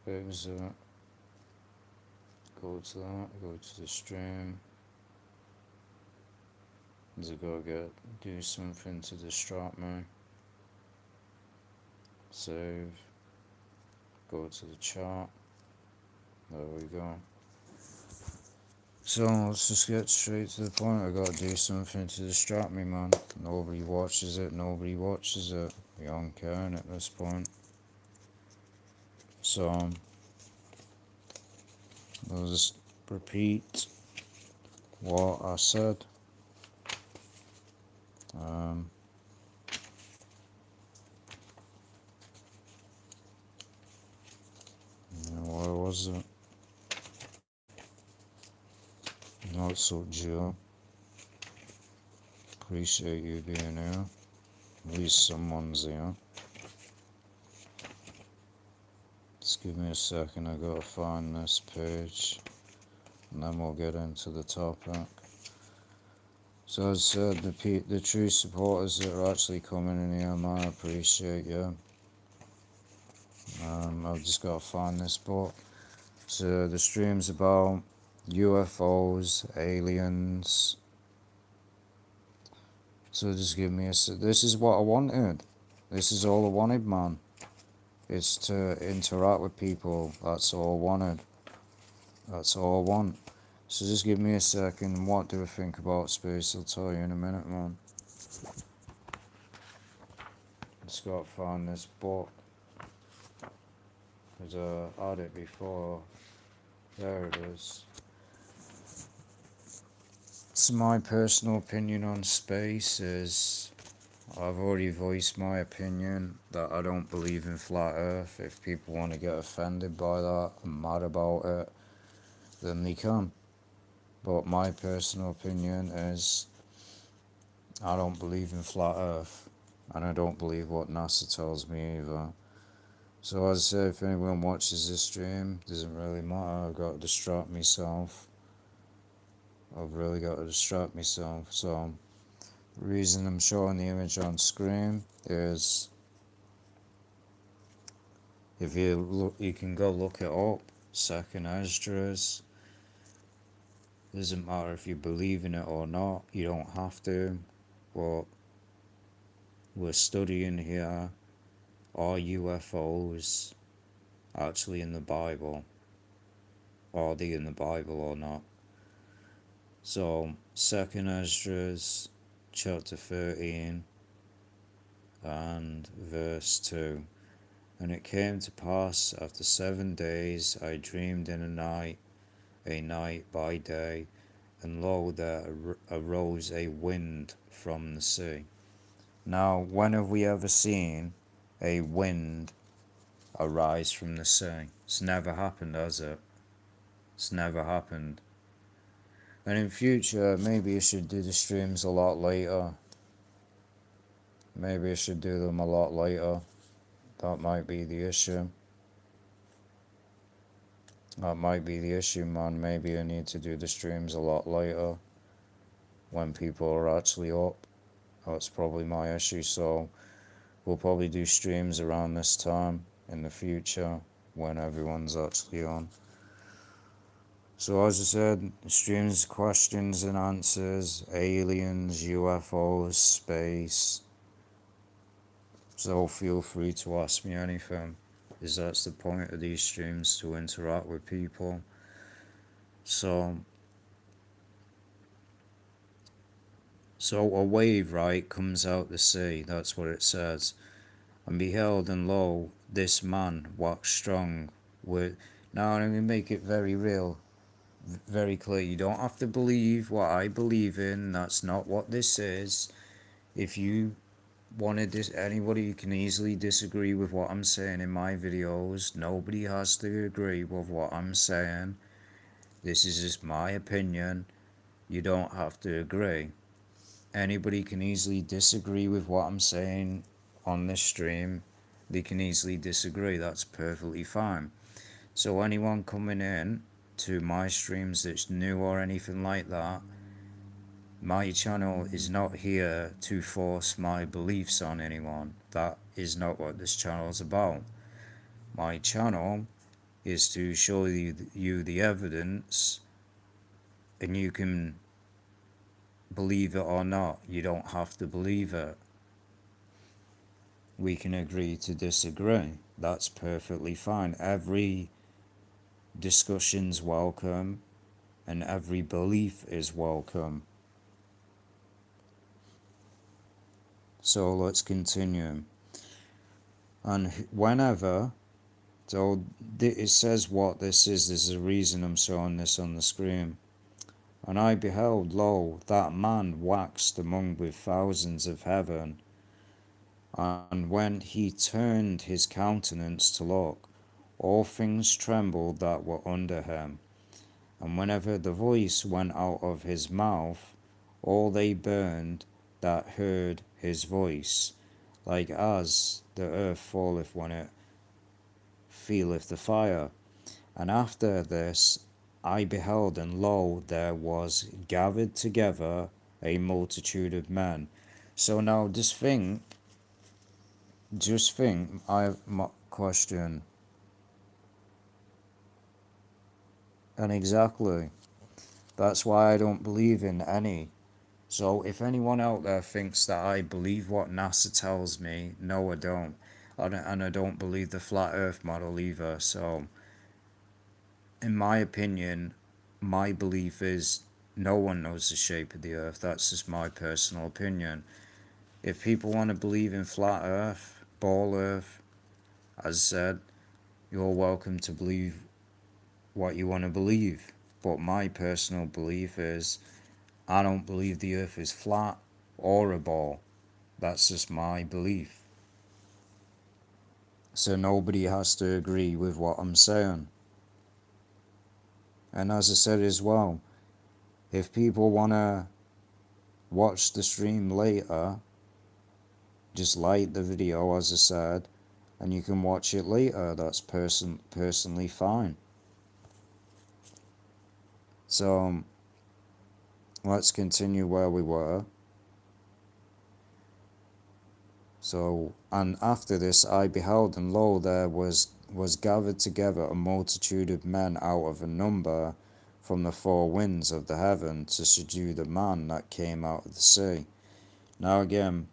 exit, go to that, go to the stream. Is it gotta do something to distract me? Save, go to the chat. There we go. So let's just get straight to the point. I gotta do something to distract me, man. Nobody watches it, nobody watches it. We aren't caring at this point. So I'll just repeat what I said. Where was it? Not so Joe. Appreciate you being here. At least someone's here. Just give me a second, I gotta find this page. And then we'll get into the topic. So as I said, the true supporters that are actually coming in here, man, I appreciate you. I've just got to find this book. So the stream's about UFOs, aliens. So just give me this is what I wanted. This is all I wanted, man. It's to interact with people. That's all I wanted. That's all I want. So just give me a second. What do I think about space? I'll tell you in a minute, man. Just gotta find this book. Because I had it before. There it is. So my personal opinion on space is, I've already voiced my opinion that I don't believe in flat earth. If people want to get offended by that and mad about it, then they can. But my personal opinion is, I don't believe in flat earth. And I don't believe what NASA tells me either. So as I say, if anyone watches this stream, doesn't really matter. I've got to distract myself. I've really got to distract myself. So the reason I'm showing the image on screen is, if you look, you can go look it up. Second Esdras. Doesn't matter if you believe in it or not. You don't have to. But we're studying here, are UFOs actually in the Bible? Are they in the Bible or not? So, 2nd Esdras, chapter 13, and verse 2. And it came to pass after 7 days, I dreamed in a night by day, and lo, there arose a wind from the sea. Now, when have we ever seen a wind arise from the sea? It's never happened, has it? It's never happened. And in future, maybe I should do the streams a lot later. Maybe I should do them a lot later. That might be the issue. That might be the issue, man. Maybe I need to do the streams a lot later, when people are actually up. That's probably my issue. So we'll probably do streams around this time in the future, when everyone's actually on. So as I said, streams, questions and answers, aliens, UFOs, space. So feel free to ask me anything, because that's the point of these streams, to interact with people. So a wave, right, comes out the sea. That's what it says. And beheld, and lo, this man waxed strong with. Now I'm going to make it very real, very clear. You don't have to believe what I believe in. That's not what this is. If you wanted this, anybody can easily disagree with what I'm saying in my videos. Nobody has to agree with what I'm saying. This is just my opinion. You don't have to agree. Anybody can easily disagree with what I'm saying on this stream. They can easily disagree. That's perfectly fine. So anyone coming in to my streams that's new or anything like that, my channel is not here to force my beliefs on anyone. That is not what this channel is about. My channel is to show you the evidence, and you can believe it or not. You don't have to believe it. We can agree to disagree. That's perfectly fine. Every discussion's welcome, and every belief is welcome. So let's continue. And whenever, so it says what this is, there's a reason I'm showing this on the screen. And I beheld, lo, that man waxed among with thousands of heaven. And when he turned his countenance to look, all things trembled that were under him. And whenever the voice went out of his mouth, all they burned that heard his voice, like as the earth falleth when it feeleth the fire. And after this I beheld, and lo, there was gathered together a multitude of men. So now just think, I have my question. And exactly, that's why I don't believe in any. So if anyone out there thinks that I believe what NASA tells me, no, I don't. And I don't believe the flat earth model either. So in my opinion, my belief is no one knows the shape of the earth. That's just my personal opinion. If people want to believe in flat earth, ball earth, as I said, you're welcome to believe what you want to believe. But my personal belief is I don't believe the earth is flat or a ball. That's just my belief. So nobody has to agree with what I'm saying. And as I said as well, if people want to watch the stream later, just like the video as I said, and you can watch it later. That's personally fine. So let's continue where we were. So, and after this I beheld, and lo, there was gathered together a multitude of men out of a number from the four winds of the heaven to subdue the man that came out of the sea. Now again,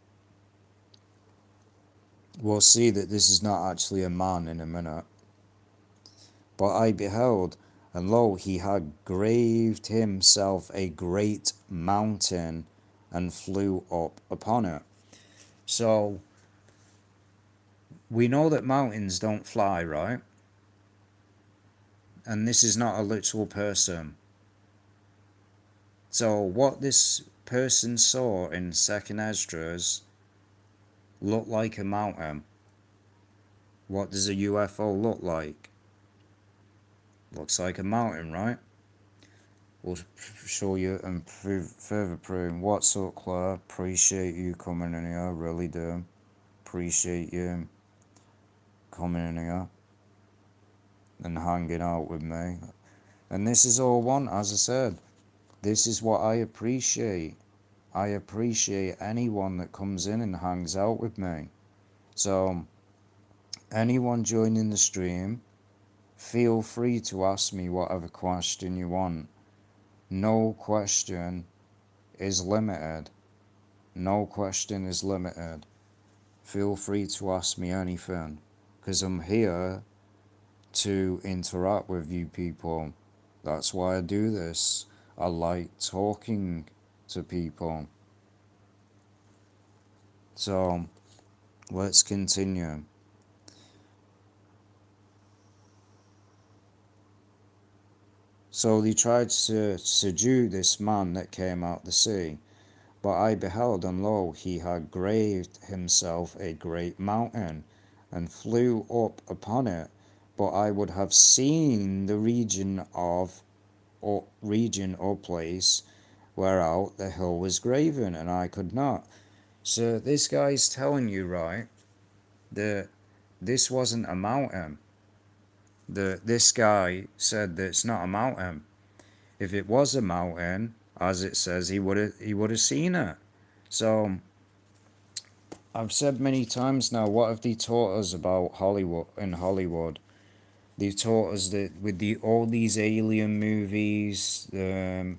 we'll see that this is not actually a man in a minute. But I beheld, and lo, he had graved himself a great mountain and flew up upon it. So, we know that mountains don't fly, right? And this is not a literal person. So, what this person saw in 2nd Esdras looked like a mountain. What does a UFO look like? Looks like a mountain, right? We'll show you and further prove. What's up, Claire? Appreciate you coming in here, really do. Appreciate you coming in here and hanging out with me. And this is all one, as I said. This is what I appreciate. I appreciate anyone that comes in and hangs out with me. So, anyone joining the stream, feel free to ask me whatever question you want. No question is limited. No question is limited. Feel free to ask me anything, because I'm here to interact with you people. That's why I do this. I like talking to people. So, let's continue. So they tried to subdue this man that came out the sea. But I beheld, and lo, he had graved himself a great mountain, and flew up upon it. But I would have seen the region or place whereout the hill was graven, and I could not. So this guy's telling you, right, that this wasn't a mountain. This guy said that it's not a mountain. If it was a mountain, as it says, he would have seen it. So I've said many times now, what have they taught us about Hollywood? In Hollywood, They've taught us that with all these alien movies, they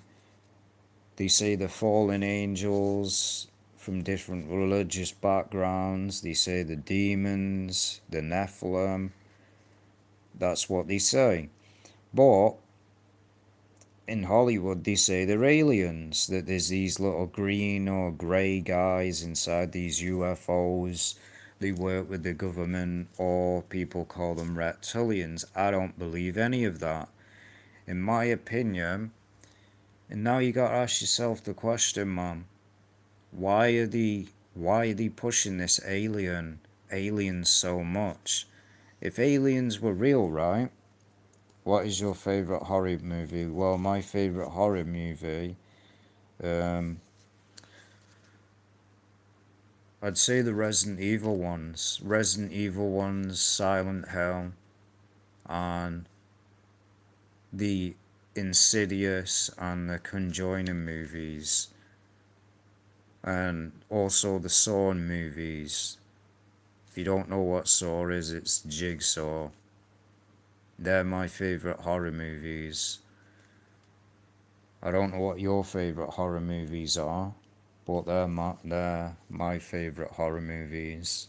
say the fallen angels from different religious backgrounds. They say the demons, the Nephilim. That's what they say. But in Hollywood, they say they're aliens, that there's these little green or grey guys inside these UFOs. They work with the government, or people call them reptilians. I don't believe any of that. In my opinion, and now you gotta ask yourself the question, man, why are they pushing this aliens so much? If aliens were real, right? What is your favorite horror movie? Well, my favorite horror movie, um, I'd say the Resident Evil ones. Resident Evil ones, Silent Hill, and the Insidious and the Conjuring movies, and also the Saw movies. If you don't know what Saw is, it's Jigsaw. They're my favorite horror movies. I don't know what your favorite horror movies are, but they're my favorite horror movies.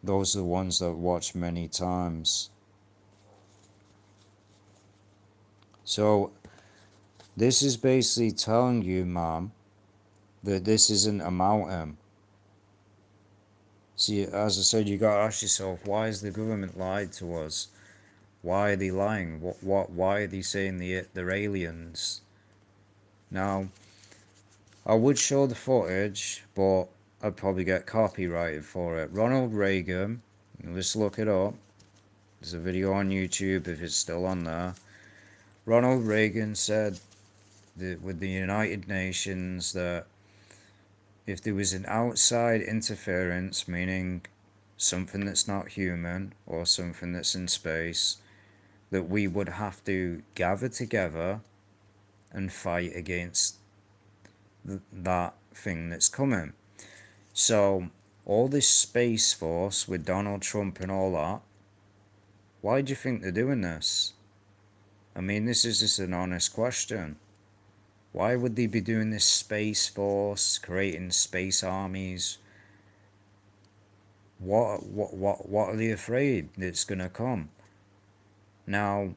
Those are the ones that I've watched many times. So this is basically telling you, mom, that this isn't a mountain. See, as I said, you gotta ask yourself, why has the government lied to us? Why are they lying? Why are they saying they're aliens? Now, I would show the footage, but I'd probably get copyrighted for it. Ronald Reagan, let's look it up. There's a video on YouTube if it's still on there. Ronald Reagan said that with the United Nations that if there was an outside interference, meaning something that's not human or something that's in space, that we would have to gather together and fight against that thing that's coming. So, all this Space Force with Donald Trump and all that, why do you think they're doing this? I mean, this is just an honest question. Why would they be doing this Space Force, creating space armies? What are they afraid that's gonna come? Now,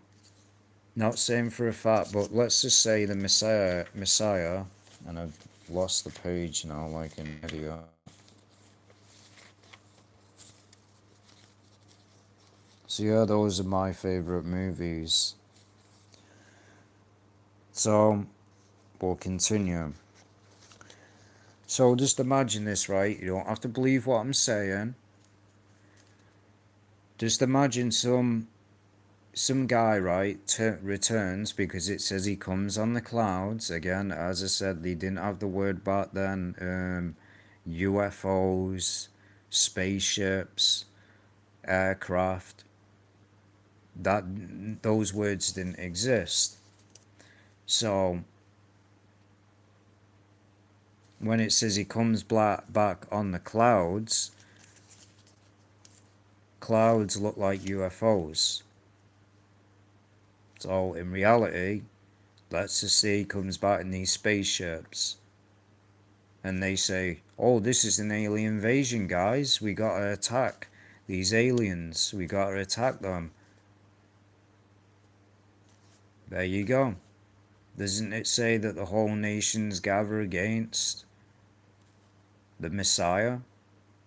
not saying for a fact, but let's just say the Messiah, and I've lost the page now like an idiot. So yeah, those are my favorite movies. So, we'll continue. So just imagine this, right? You don't have to believe what I'm saying. Just imagine some guy, right, returns, because it says he comes on the clouds. Again, as I said, they didn't have the word back then. UFOs, spaceships, aircraft. Those words didn't exist. So when it says he comes back on the clouds, clouds look like UFOs. So in reality, let's just say he comes back in these spaceships, and they say, "Oh, this is an alien invasion, guys. We gotta attack these aliens. We gotta attack them." There you go. Doesn't it say that the whole nations gather against the Messiah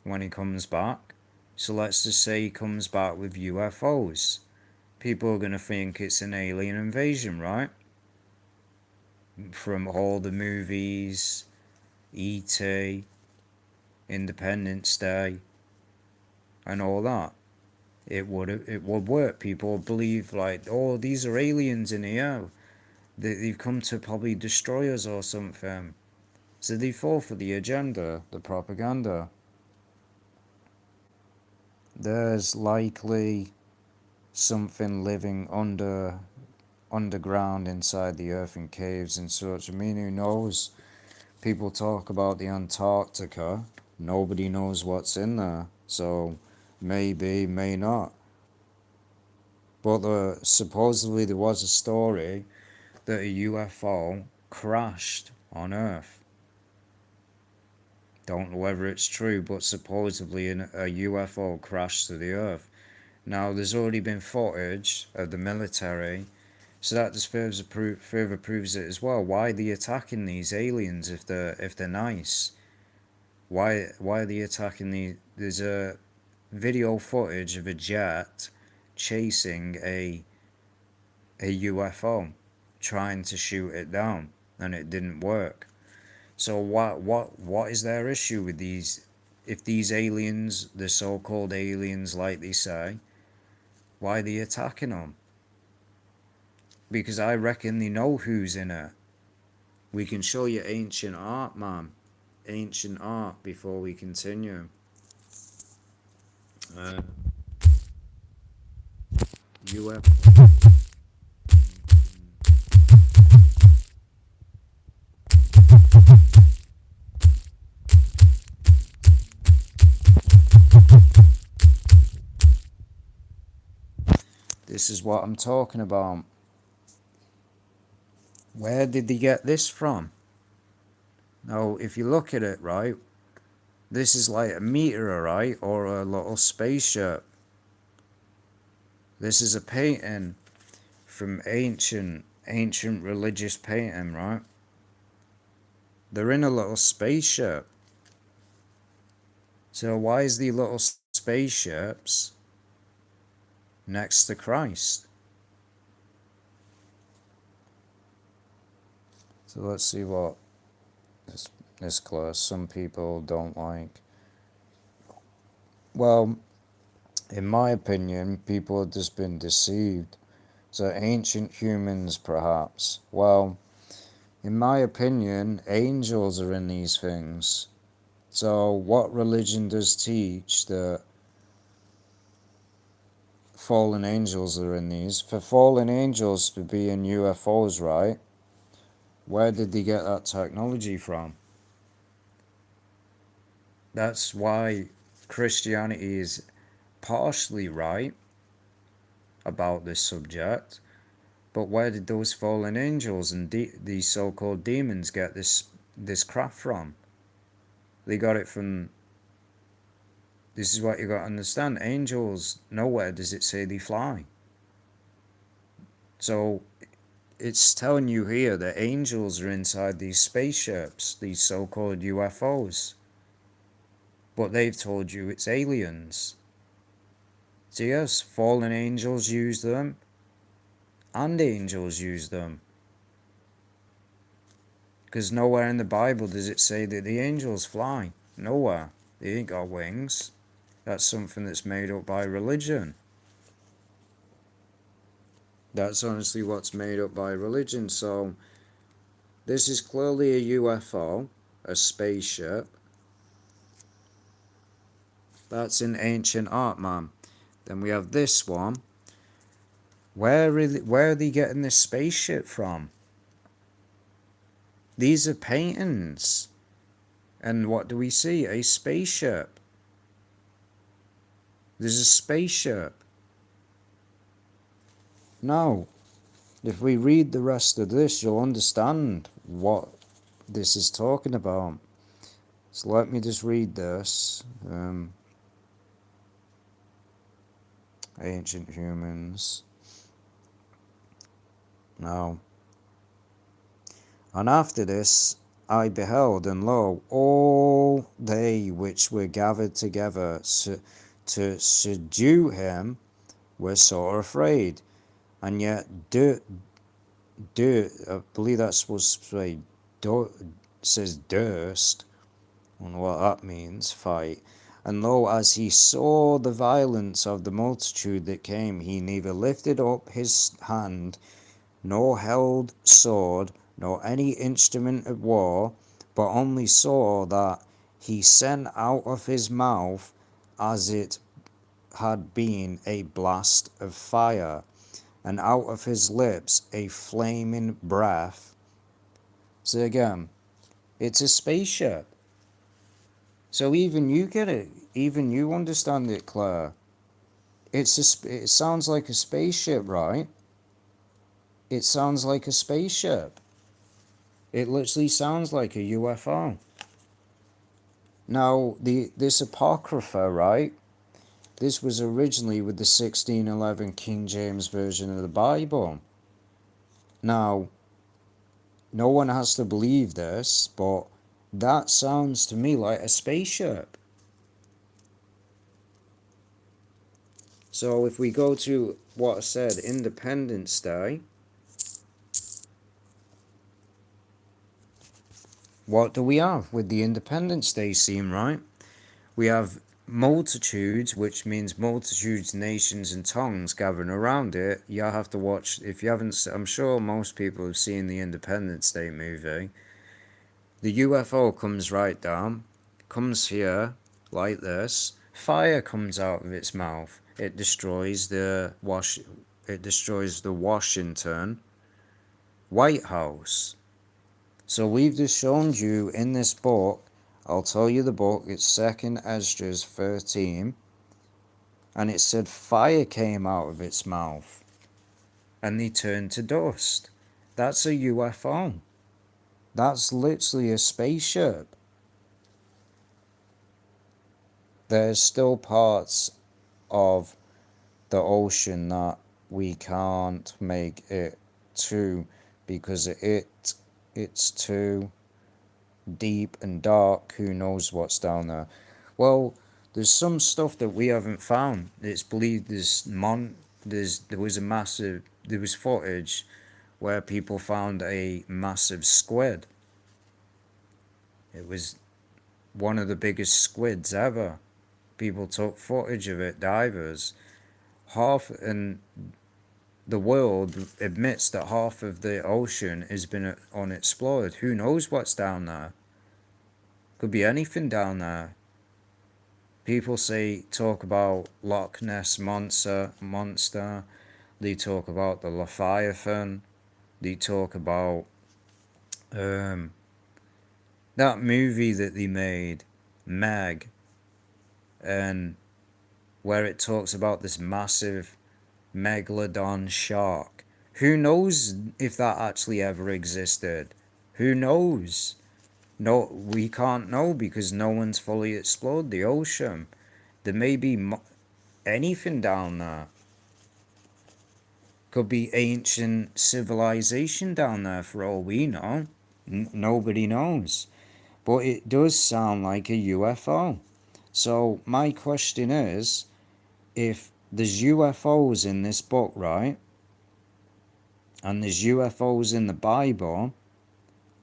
when he comes back? So let's just say he comes back with UFOs. People are gonna think it's an alien invasion, right? From all the movies, E.T., Independence Day, and all that. It would work. People would believe like, oh, these are aliens in here. They've come to probably destroy us or something. So they fall for the agenda, the propaganda. There's likely something living underground inside the earth in caves and such. I mean, who knows? People talk about the Antarctica. Nobody knows what's in there. So maybe, may not. But supposedly there was a story that a UFO crashed on Earth. Don't know whether it's true, but supposedly a UFO crashed to the Earth. Now, there's already been footage of the military, so that just further proves it as well. Why are they attacking these aliens if they're nice? Why are they attacking the? There's a video footage of a jet chasing a UFO, trying to shoot it down, and it didn't work. So what is their issue with these? If these aliens, the so-called aliens, like they say, why are they attacking them? Because I reckon they know who's in it. We can show you ancient art, man. Ancient art before we continue. Uh, UFO. This is what I'm talking about. Where did they get this from? Now, if you look at it, right, this is like a meteorite or a little spaceship. This is a painting from ancient religious painting, right? They're in a little spaceship. So why is the little spaceships next to Christ? So let's see what this class some people don't like. Well, in my opinion, people have just been deceived. So ancient humans, perhaps. Well, in my opinion, angels are in these things. So what religion does teach that fallen angels are in these? For fallen angels to be in UFOs, right? Where did they get that technology from? That's why Christianity is partially right about this subject. But where did those fallen angels and these so-called demons get this craft from? They got it from. This is what you got to understand. Angels, nowhere does it say they fly. So it's telling you here that angels are inside these spaceships, these so-called UFOs. But they've told you it's aliens. So yes, fallen angels use them, and angels use them. Because nowhere in the Bible does it say that the angels fly. Nowhere. They ain't got wings. That's something that's made up by religion. That's honestly what's made up by religion. So this is clearly a UFO, a spaceship. That's in ancient art, man. Then we have this one. Where are they getting this spaceship from? These are paintings. And what do we see? A spaceship. There's a spaceship. Now, if we read the rest of this, you'll understand what this is talking about. So let me just read this. Ancient humans. Now, and after this I beheld, and lo, all they which were gathered together to subdue him were sore afraid, and yet I believe that's supposed to say, says durst. I don't know what that means, fight. And lo, as he saw the violence of the multitude that came, he neither lifted up his hand, nor held sword, nor any instrument of war, but only saw that he sent out of his mouth as it had been a blast of fire, and out of his lips a flaming breath. So again, it's a spaceship. So even you get it, even you understand it, Claire. It sounds like a spaceship, right? It sounds like a spaceship. It literally sounds like a UFO. Now, this Apocrypha, right? This was originally with the 1611 King James Version of the Bible. Now, no one has to believe this, but that sounds to me like a spaceship. So if we go to what I said, Independence Day, what do we have with the Independence Day scene, right? We have multitudes, which means multitudes, nations, and tongues gathering around it. You have to watch, if you haven't, I'm sure most people have seen the Independence Day movie. The UFO comes right down, comes here like this. Fire comes out of its mouth. It destroys the Washington White House. So we've just shown you in this book. I'll tell you the book. It's 2nd Esdras 13, and it said fire came out of its mouth, and they turned to dust. That's a UFO. That's literally a spaceship. There's still parts of the ocean that we can't make it to because it's too deep and dark. Who knows what's down there? Well, there's some stuff that we haven't found. It's believed there was footage where people found a massive squid. It was one of the biggest squids ever. People took footage of it, divers. And the world admits that half of the ocean has been unexplored. Who knows what's down there? Could be anything down there. People talk about Loch Ness monster. They talk about the Leviathan. They talk about that movie that they made, Meg, and where it talks about this massive megalodon shark. Who knows if that actually ever existed? Who knows? No, we can't know because no one's fully explored the ocean. There may be anything down there. Could be ancient civilization down there for all we know. Nobody knows. But it does sound like a UFO. So my question is, if there's UFOs in this book, right? And there's UFOs in the Bible,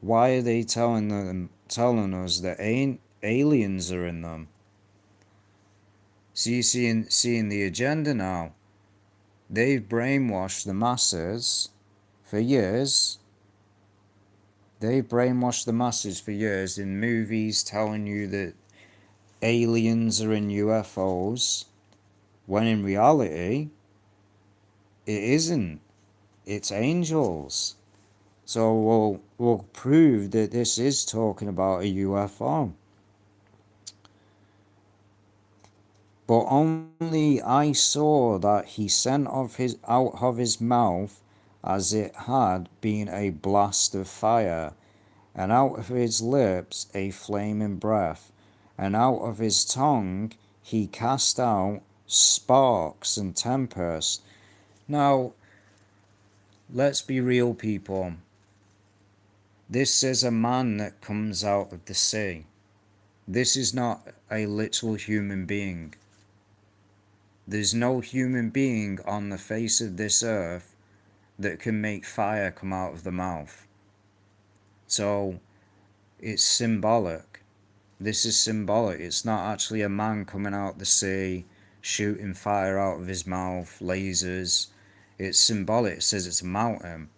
why are they telling us that aliens are in them? So you seeing the agenda now. They've brainwashed the masses for years. They've brainwashed the masses for years in movies telling you that aliens are in UFOs, when in reality, it isn't. It's angels. So we'll prove that this is talking about a UFO. But only I saw that he sent out of his mouth as it had been a blast of fire, and out of his lips a flaming breath, and out of his tongue he cast out sparks and tempest. Now, let's be real, people. This is a man that comes out of the sea. This is not a literal human being. There's no human being on the face of this earth that can make fire come out of the mouth. So, it's symbolic. This is symbolic. It's not actually a man coming out the sea, shooting fire out of his mouth, lasers. It's symbolic. It says it's a mountain.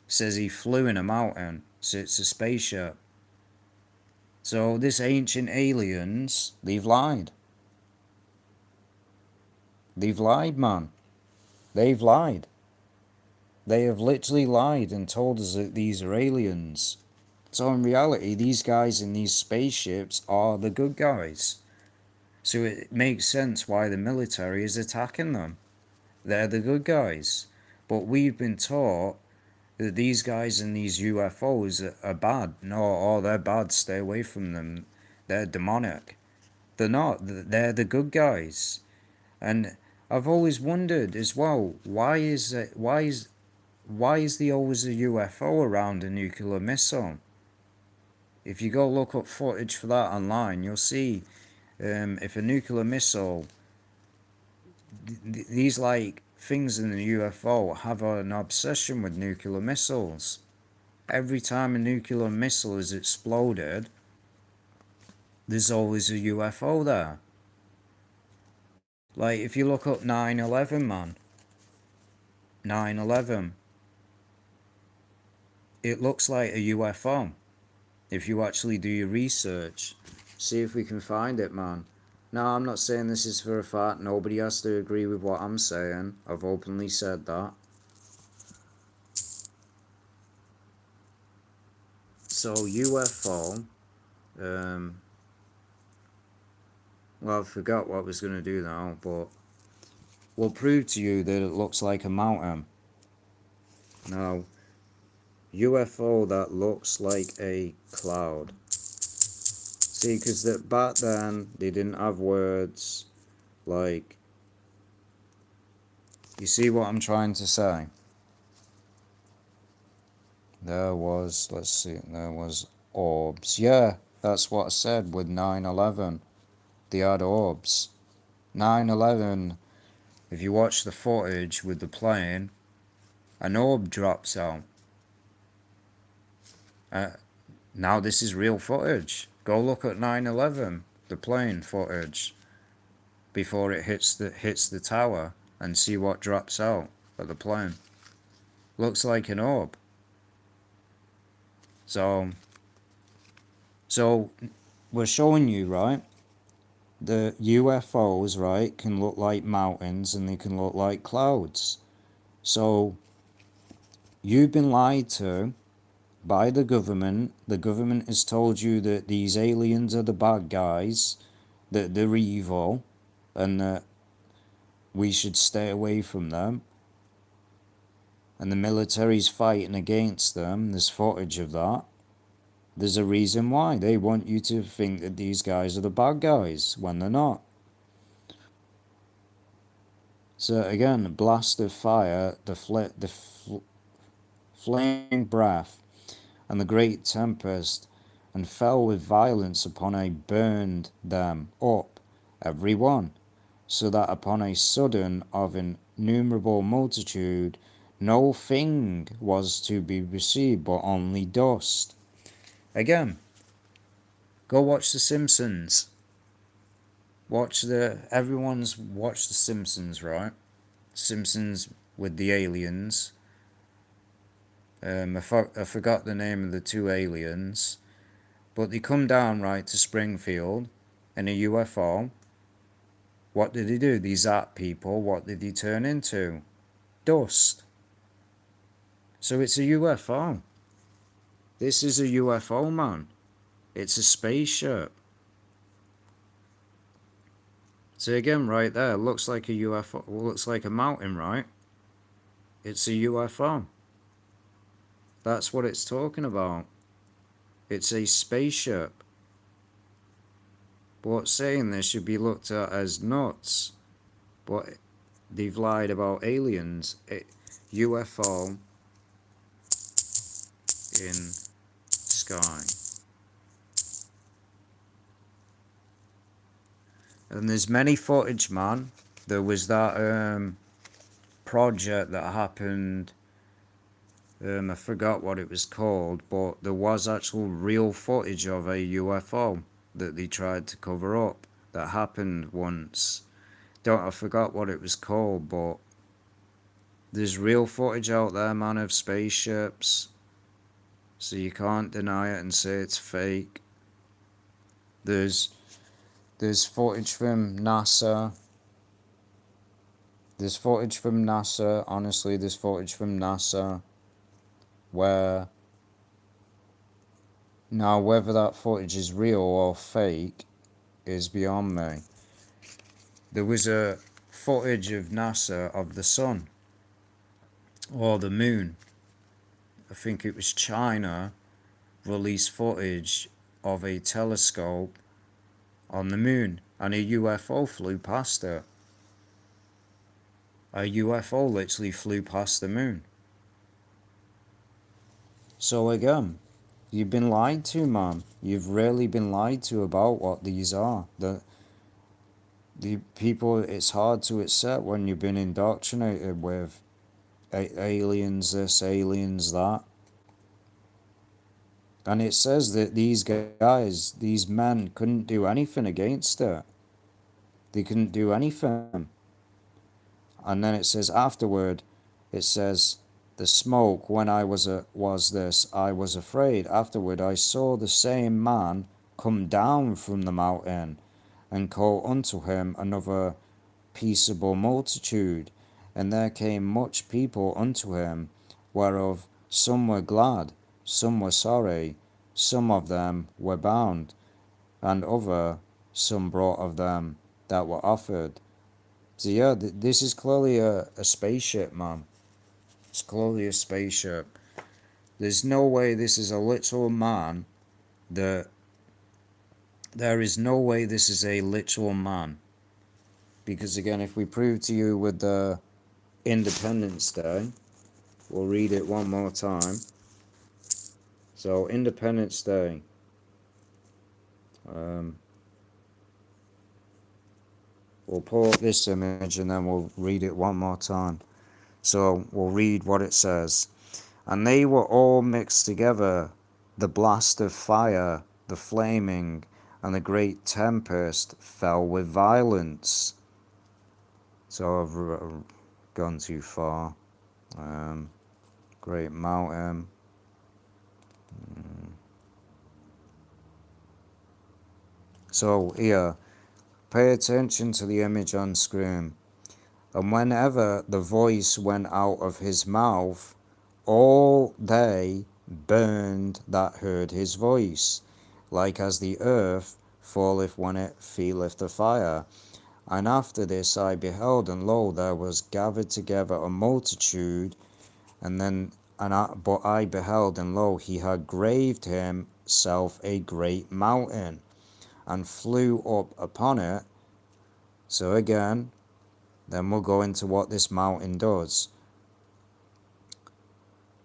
It says he flew in a mountain. So it's a spaceship. So this ancient aliens, they've lied. They've lied, man. They've lied. They have literally lied and told us that these are aliens. So in reality, these guys in these spaceships are the good guys. So it makes sense why the military is attacking them. They're the good guys. But we've been taught that these guys in these UFOs are bad. No, oh, they're bad. Stay away from them. They're demonic. They're not. They're the good guys. And I've always wondered as well, why is there always a UFO around a nuclear missile? If you go look up footage for that online, you'll see if a nuclear missile, these like things in the UFO have an obsession with nuclear missiles. Every time a nuclear missile is exploded, there's always a UFO there. Like if you look up 9/11, man, 9/11, it looks like a UFO. If you actually do your research, see if we can find it, man. Now, I'm not saying this is for a fact. Nobody has to agree with what I'm saying. I've openly said that. So, UFO, well, I forgot what I was going to do now, but we'll prove to you that it looks like a mountain. Now, UFO that looks like a cloud. See, because back then, they didn't have words like, you see what I'm trying to say? There was, let's see, there was orbs. Yeah, that's what I said with 9/11. They had orbs. 9/11, if you watch the footage with the plane, an orb drops out. Now this is real footage. Go look at 9/11, the plane footage, before it hits the tower, and see what drops out of the plane. Looks like an orb. So we're showing you, right? The UFOs, right, can look like mountains and they can look like clouds. So you've been lied to by the government. The government has told you that these aliens are the bad guys, that they're evil, and that we should stay away from them. And the military's fighting against them. There's footage of that. There's a reason why. They want you to think that these guys are the bad guys when they're not. So again, the blast of fire, the flaming breath, and the great tempest, and fell with violence upon a burned them up, every one, so that upon a sudden of innumerable multitude no thing was to be received but only dust. Again, go watch The Simpsons. Everyone's watched The Simpsons, right? Simpsons with the aliens. I forgot the name of the two aliens, but they come down right to Springfield in a UFO. What did they do? They zap people. What did they turn into? Dust. So it's a UFO. This is a UFO, man. It's a spaceship. So again, right there, looks like a UFO. Looks like a mountain, right? It's a UFO. That's what it's talking about. It's a spaceship. But saying this should be looked at as nuts. But they've lied about aliens. UFO in sky. And there's many footage, man. There was that project that happened. I forgot what it was called, but there was actual real footage of a UFO that they tried to cover up that happened once. I forgot what it was called, but there's real footage out there, man, of spaceships. So you can't deny it and say it's fake. There's footage from NASA. There's footage from NASA. Honestly, there's footage from NASA where, now whether that footage is real or fake is beyond me. there was a footage of NASA of the sun or the moon. I think it was China released footage of a telescope on the moon, and a UFO flew past it. A UFO literally flew past the moon. So again, you've been lied to, man. You've really been lied to about what these are. The people, it's hard to accept when you've been indoctrinated with aliens this, aliens that. And it says that these guys, these men, couldn't do anything against it. They couldn't do anything. And then it says afterward, it says, the smoke, when I was this, I was afraid. Afterward I saw the same man come down from the mountain, and call unto him another peaceable multitude. And there came much people unto him, whereof some were glad, some were sorry, some of them were bound, and other some brought of them that were offered. So yeah, this is clearly a spaceship, man. It's clearly a spaceship. There's no way this is a literal man. There is no way this is a literal man. Because again, if we prove to you with the Independence Day, we'll read it one more time. So Independence Day. We'll pull up this image and then we'll read it one more time. So we'll read what it says. And they were all mixed together, the blast of fire, the flaming, and the great tempest fell with violence. So I've gone too far. Great mountain. So here, pay attention to the image on screen. And whenever the voice went out of his mouth, all they burned that heard his voice, like as the earth falleth when it feeleth the fire. And after this I beheld, and lo, there was gathered together a multitude, but I beheld, and lo, he had graved himself a great mountain, and flew up upon it. So again, then we'll go into what this mountain does.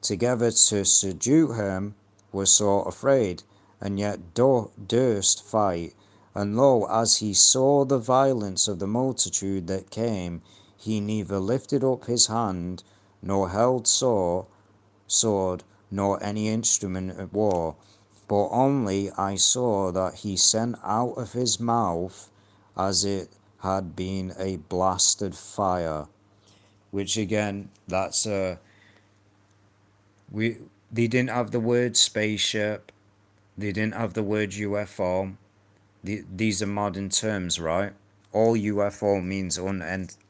Together to subdue him were sore afraid, and yet durst fight. And lo, as he saw the violence of the multitude that came, he neither lifted up his hand, nor held sword, nor any instrument of war, but only I saw that he sent out of his mouth as it had been a blasted fire. Which again, that's they didn't have the word spaceship, they didn't have the word UFO. These are modern terms, right? All UFO means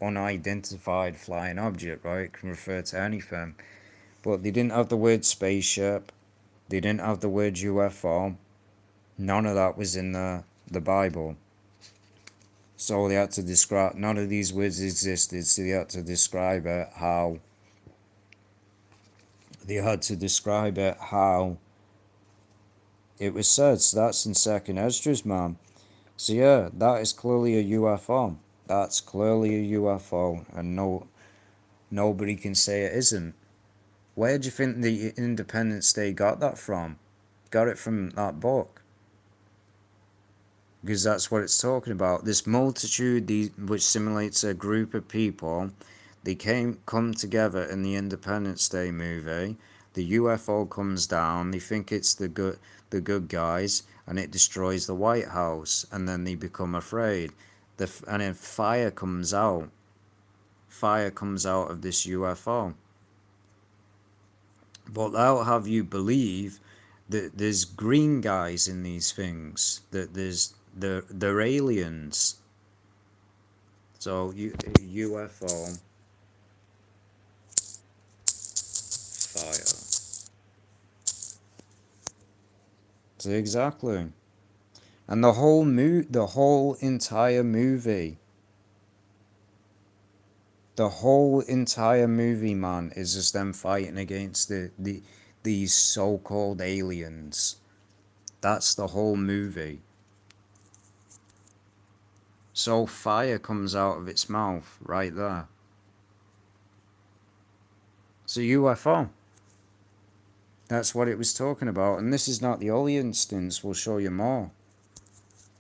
unidentified flying object, right? It can refer to anything. But they didn't have the word spaceship, they didn't have the word UFO. None of that was in the Bible. So they had to describe, none of these words existed, so they had to describe it how it was said. So that's in 2nd Esdras, man. So yeah, that is clearly a UFO. That's clearly a UFO, and nobody can say it isn't. Where do you think the Independence Day got that from? Got it from that book. Because that's what it's talking about. This multitude, which simulates a group of people, they come together in the Independence Day movie. The UFO comes down. They think it's the good guys, and it destroys the White House. And then they become afraid. And then fire comes out. Fire comes out of this UFO. But that'll have you believe that there's green guys in these things. That they're aliens. So UFO. Fire. So exactly. And the whole entire movie The whole entire movie, man, is just them fighting against these so-called aliens. That's the whole movie. So fire comes out of its mouth right there. It's a UFO. That's what it was talking about. And this is not the only instance. We'll show you more.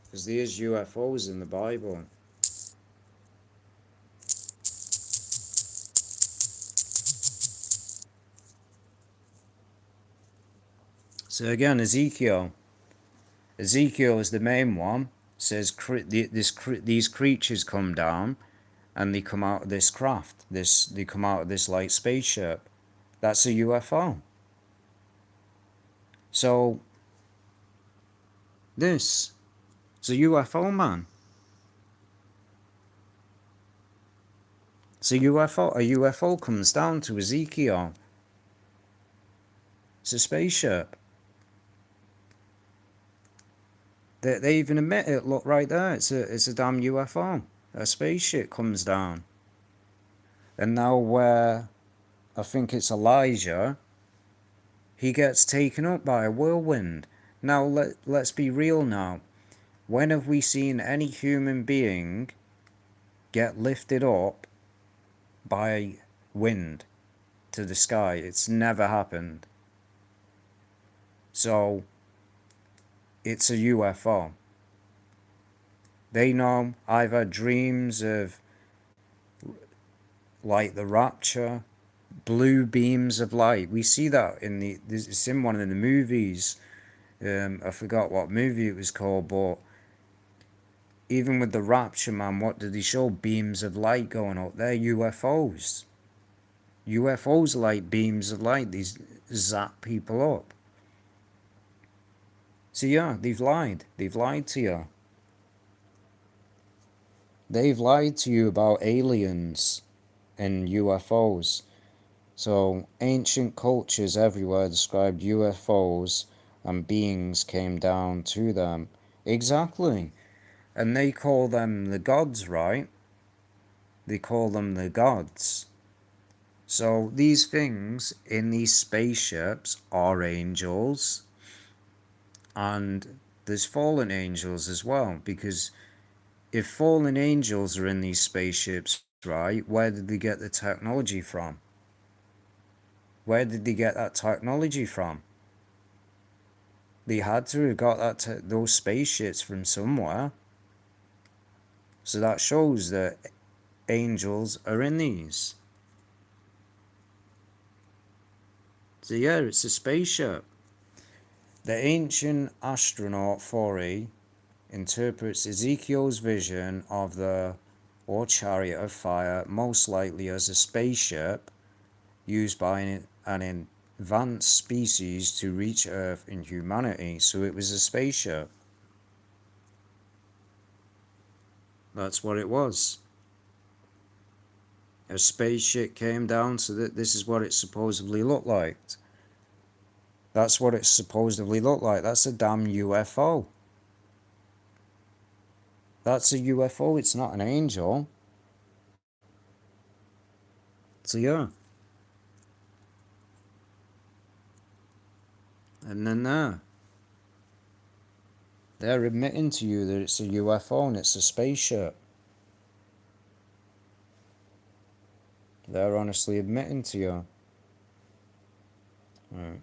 Because there's UFOs in the Bible. So again, Ezekiel. Ezekiel is the main one. It says these creatures come down and they come out of this craft. They come out of this like spaceship. That's a UFO. So this is a UFO, man. It's a UFO. A UFO comes down to Ezekiel. It's a spaceship. They even admit it. Look right there. It's a damn UFO. A spaceship comes down. And now where I think it's Elijah, he gets taken up by a whirlwind. Now let's be real now. When have we seen any human being get lifted up by wind to the sky? It's never happened. So it's a UFO. They know I've had dreams of like the rapture, blue beams of light. We see that it's in one of the movies. I forgot what movie it was called, but even with the rapture, man, what did he show? Beams of light going up. They're UFOs. UFOs are like beams of light. These zap people up. So yeah, they've lied. They've lied to you. They've lied to you about aliens and UFOs. So ancient cultures everywhere described UFOs and beings came down to them. Exactly. And they call them the gods, right? They call them the gods. So these things in these spaceships are angels. And there's fallen angels as well. Because if fallen angels are in these spaceships, right, where did they get the technology from? Where did they get that technology from? They had to have got those spaceships from somewhere. So that shows that angels are in these. So yeah, it's a spaceship. The ancient astronaut Fori interprets Ezekiel's vision of the or chariot of fire most likely as a spaceship used by an advanced species to reach Earth and humanity. So it was a spaceship. That's what it was. A spaceship came down, so that this is what it supposedly looked like. That's what it supposedly looked like. That's a damn UFO. That's a UFO. It's not an angel. So yeah. And then they're admitting to you that it's a UFO and it's a spaceship. They're honestly admitting to you. Right.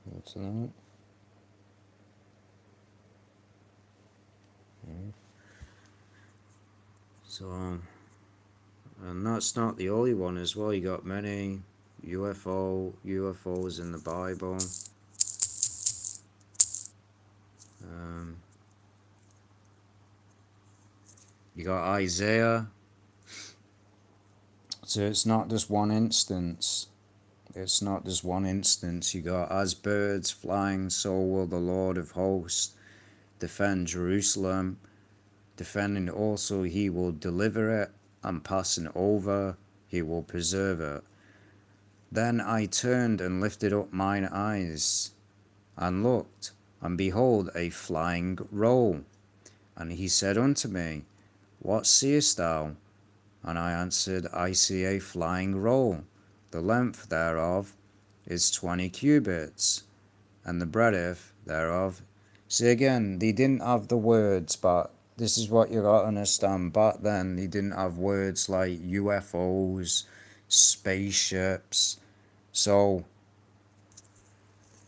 What's that? Okay. So, and that's not the only one as well. You got many UFOs in the Bible. You got Isaiah. So it's not just one instance. It's not just one instance. You got, as birds flying, so will the Lord of hosts defend Jerusalem. Defending also, he will deliver it, and passing over, he will preserve it. Then I turned and lifted up mine eyes, and looked, and behold, a flying roll. And he said unto me, What seest thou? And I answered, I see a flying roll. The length thereof is 20 cubits, and the breadth thereof. See, again, they didn't have the words, but this is what you gotta understand. Back then, they didn't have words like UFOs, spaceships. So,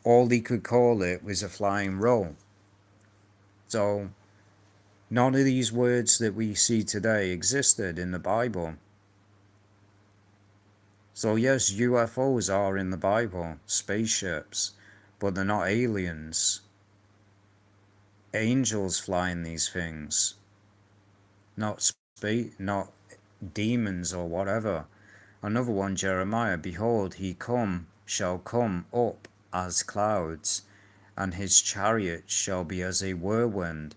all they could call it was a flying roll. So, none of these words that we see today existed in the Bible. So, yes, UFOs are in the Bible, spaceships, but they're not aliens. Angels fly in these things, not not demons or whatever. Another one, Jeremiah, behold, he shall come up as clouds, and his chariots shall be as a whirlwind.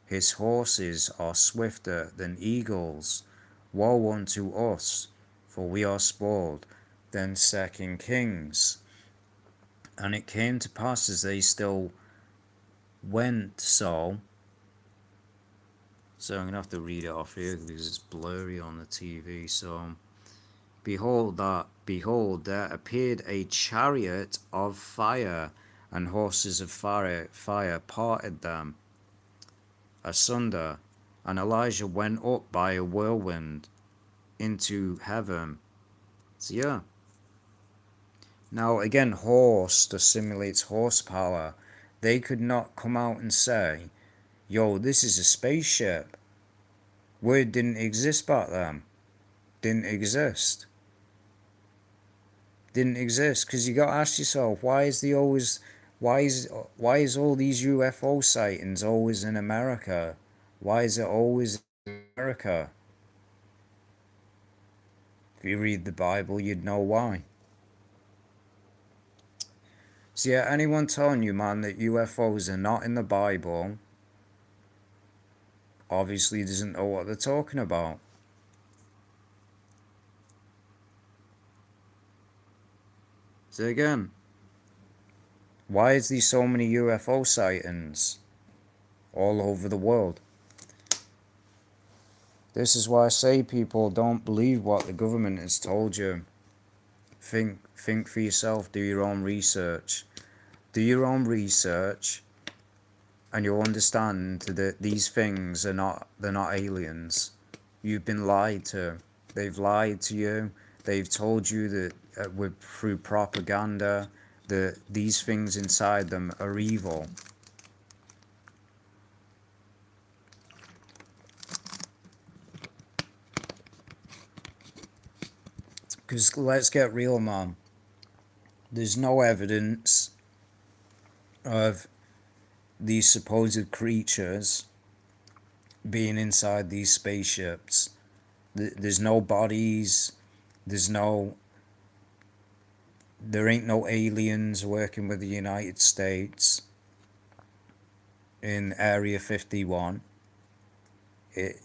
His horses are swifter than eagles. Woe unto us, for we are spoiled. Then 2 Kings. And it came to pass as they still went so. So I'm going to have to read it off here because it's blurry on the TV. So, behold, there appeared a chariot of fire, and horses of fire parted them asunder. And Elijah went up by a whirlwind into heaven. So, yeah. Now, again, horse simulates horsepower. They could not come out and say, yo, this is a spaceship. Word didn't exist back then. Didn't exist. Because you got to ask yourself, why is all these UFO sightings always in America? Why is it always in America? If you read the Bible, you'd know why. So yeah, anyone telling you, man, that UFOs are not in the Bible obviously doesn't know what they're talking about. So again, why is there so many UFO sightings all over the world? This is why I say, people, don't believe what the government has told you. Think for yourself, do your own research. Do your own research, and you'll understand that these things they're not aliens. You've been lied to. They've lied to you. They've told you that through propaganda that these things inside them are evil. Because let's get real, man. There's no evidence of these supposed creatures being inside these spaceships. There's no bodies. There ain't no aliens working with the United States in Area 51.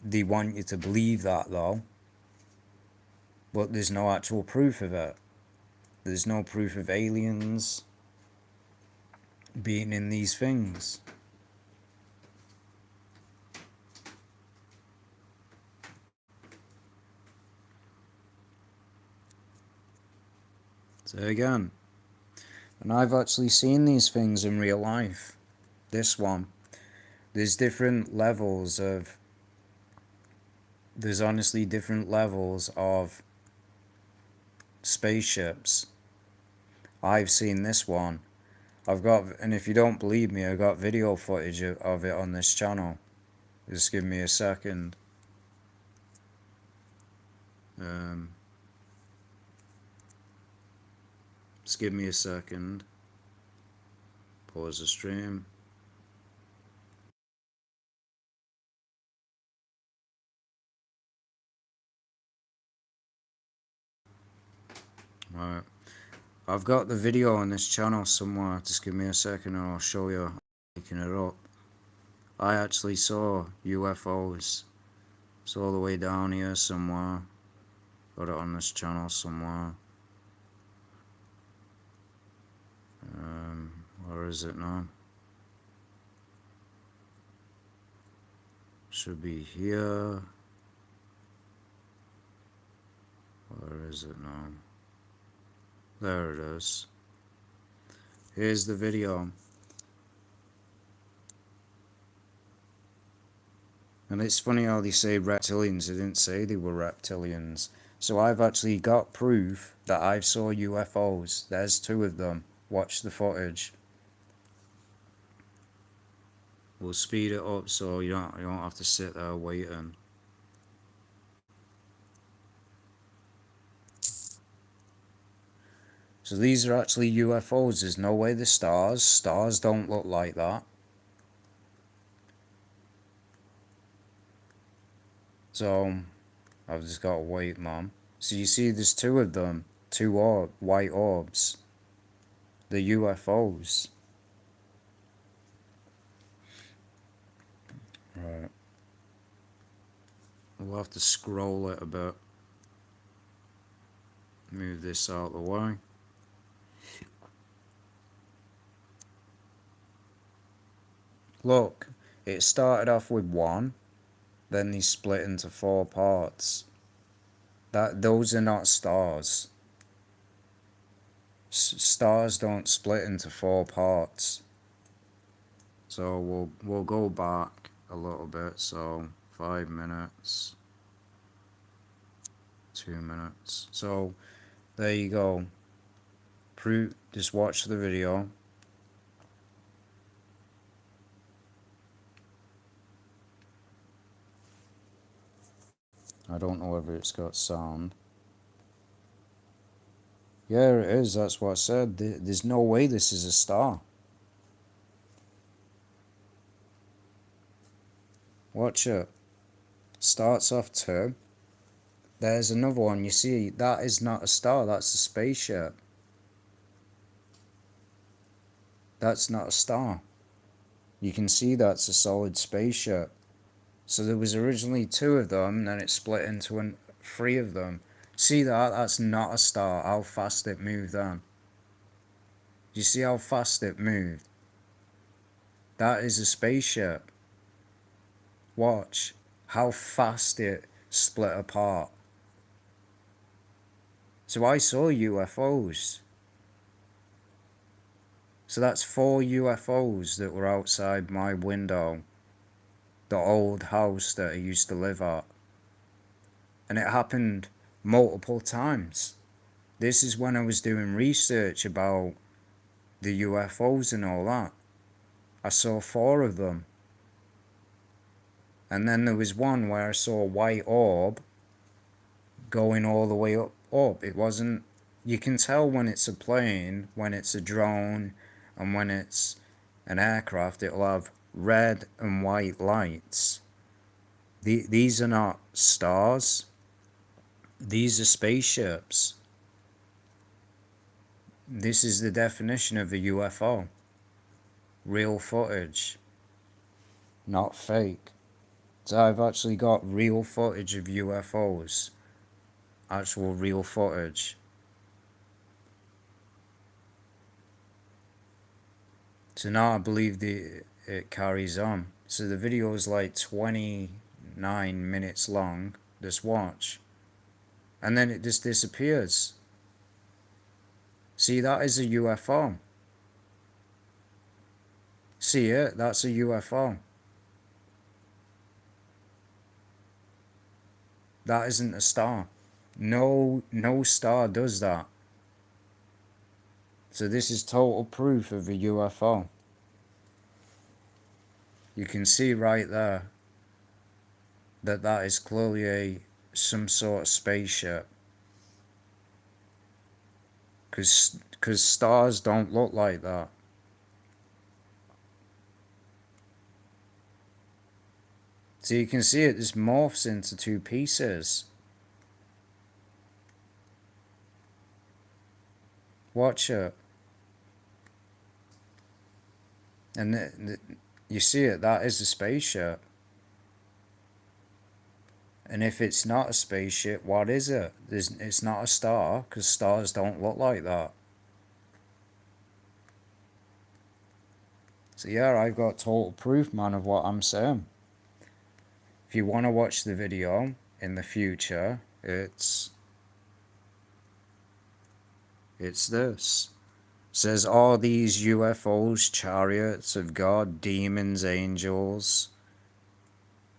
They want you to believe that, though. But there's no actual proof of it. There's no proof of aliens being in these things. So again, and I've actually seen these things in real life. This one. There's honestly different levels of spaceships. I've seen this one. And if you don't believe me, I've got video footage of it on this channel. Just give me a second. Just give me a second. Pause the stream. Right. I've got the video on this channel somewhere. Just give me a second and I'll show you. I'm making it up. I actually saw UFOs. It's all the way down here somewhere. Got it on this channel somewhere. Where is it now? Should be here. Where is it now? There it is. Here's the video. And it's funny how they say reptilians. They didn't say they were reptilians. So I've actually got proof that I saw UFOs. There's 2 of them. Watch the footage. We'll speed it up so you don't have to sit there waiting. So these are actually UFOs. There's no way they're stars. Stars don't look like that. So I've just got to wait, Mom. So you see there's 2 of them. 2 white orbs. The UFOs. Right. We'll have to scroll it a bit. Move this out of the way. Look, it started off with 1, then they split into 4 parts. Those are not stars. Stars don't split into 4 parts. So we'll go back a little bit. So 5 minutes, 2 minutes. So there you go. Just watch the video. I don't know whether it's got sound. Yeah, it is. That's what I said. There's no way this is a star. Watch it. Starts off 2. There's another one. You see, that is not a star. That's a spaceship. That's not a star. You can see that's a solid spaceship. So there was originally 2 of them, and then it split into 3 of them. See that? That's not a star. How fast it moved then. Do you see how fast it moved? That is a spaceship. Watch how fast it split apart. So I saw UFOs. So that's 4 UFOs that were outside my window. The old house that I used to live at. And it happened multiple times. This is when I was doing research about the UFOs and all that. I saw 4 of them. And then there was one where I saw a white orb going all the way up. It wasn't... You can tell when it's a plane, when it's a drone, and when it's an aircraft, it'll have red and white lights. These are not stars. These are spaceships. This is the definition of a UFO. Real footage. Not fake. So I've actually got real footage of UFOs. Actual real footage. So now I believe it carries on. So the video is like 29 minutes long. Just watch. And then it just disappears. See, that is a UFO. See it? That's a UFO. That isn't a star. No star does that. So this is total proof of a UFO. You can see right there that is clearly some sort of spaceship. Because stars don't look like that. So you can see it just morphs into 2 pieces. Watch it. And you see it, that is a spaceship. And if it's not a spaceship, what is it? It's not a star, because stars don't look like that. So yeah, I've got total proof, man, of what I'm saying. If you want to watch the video in the future, it's It's this. It says all these UFOs, chariots of God, demons, angels.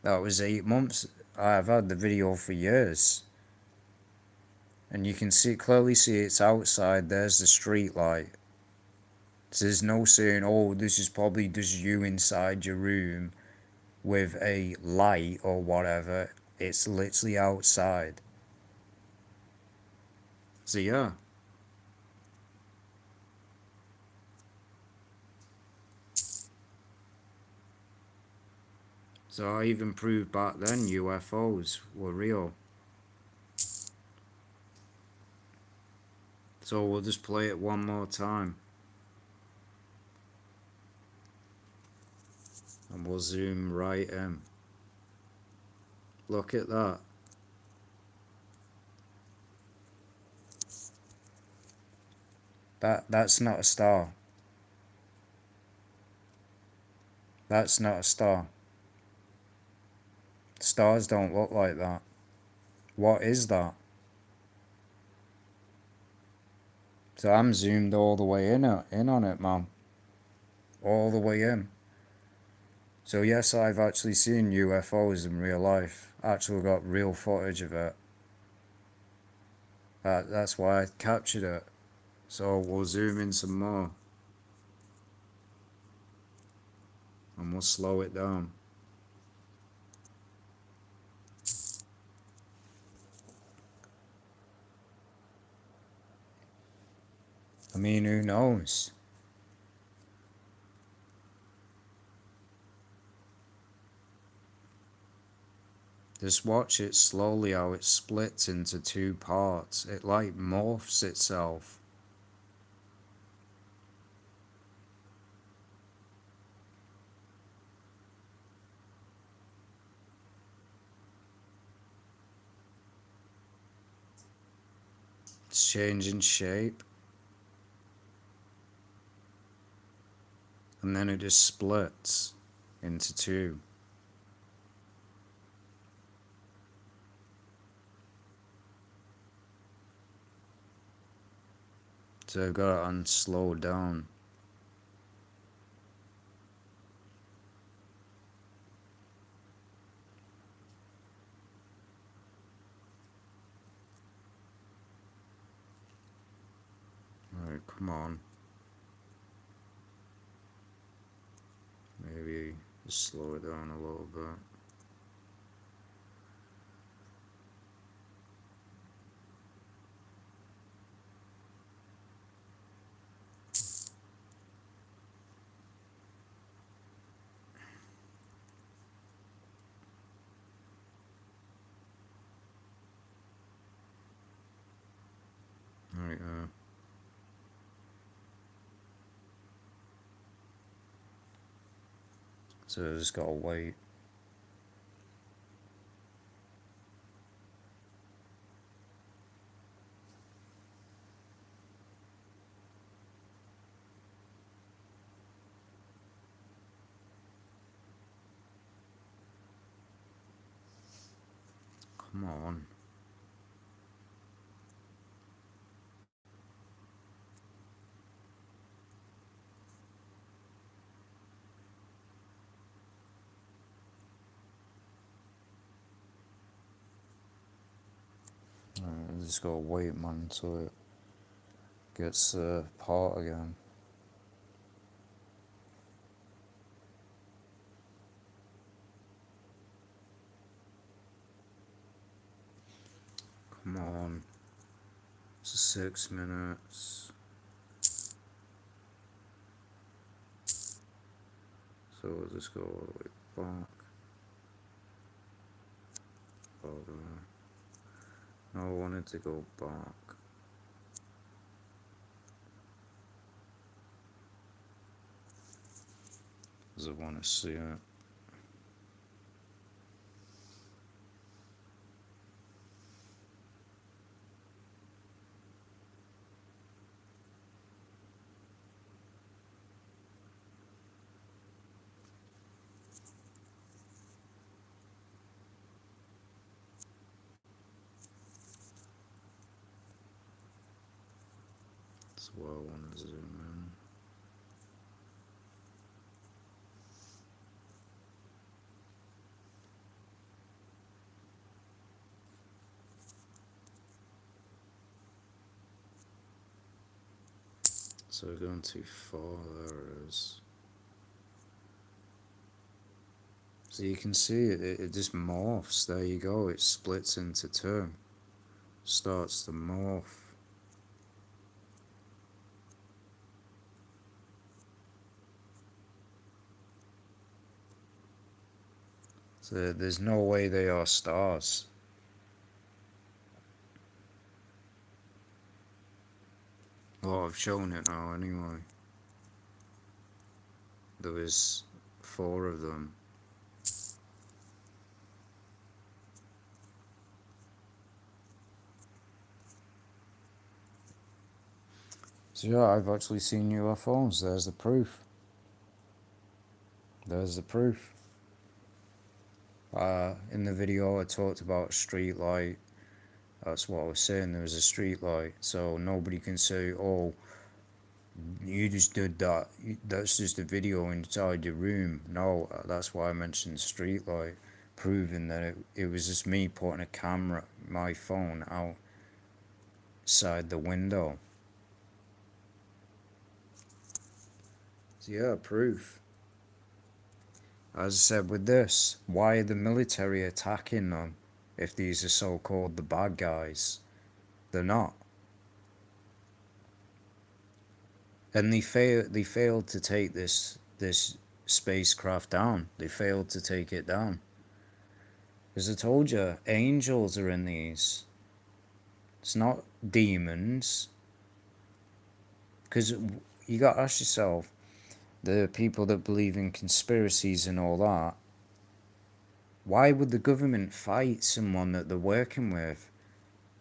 That was 8 months. I've had the video for years. And you can clearly see it's outside. There's the street light. There's no saying, oh, this is probably just you inside your room with a light or whatever. It's literally outside. So yeah. So I even proved back then UFOs were real. So we'll just play it one more time. And we'll zoom right in. Look at that. That's not a star. That's not a star. Stars don't look like that. What is that? So I'm zoomed all the way in on it, man. All the way in. So yes, I've actually seen UFOs in real life. Actually got real footage of it. That's why I captured it. So we'll zoom in some more. And we'll slow it down. I mean, who knows? Just watch it slowly how it splits into two parts. It like morphs itself. It's changing shape. And then it just splits into two. So I've got it on slow down. Alright, come on. Maybe just slow it down a little bit. Alright, so I just gotta wait. Come on. I just gotta wait, man, until it gets apart again. Come on. It's 6 minutes. So we'll just go all the way back. Over there. No, I wanted to go back. Because I want to see it. well want to zoom in. So we're going too far, there it is. So you can see it just morphs, there you go, it splits into two. Starts to morph. So there's no way they are stars. Well, I've shown it now anyway. There was 4 of them. So yeah, I've actually seen UFOs. There's the proof. There's the proof. In the video I talked about a street light. That's what I was saying, there was a street light. So nobody can say, oh, you just did that. That's just a video inside your room. No, that's why I mentioned street light. Proving that it was just me putting a camera, my phone, outside the window. So yeah, proof. As I said with this, why are the military attacking them if these are so-called the bad guys? They're not. And they failed to take this spacecraft down. They failed to take it down. As I told you, angels are in these. It's not demons. Because you got to ask yourself, the people that believe in conspiracies and all that, why would the government fight someone that they're working with?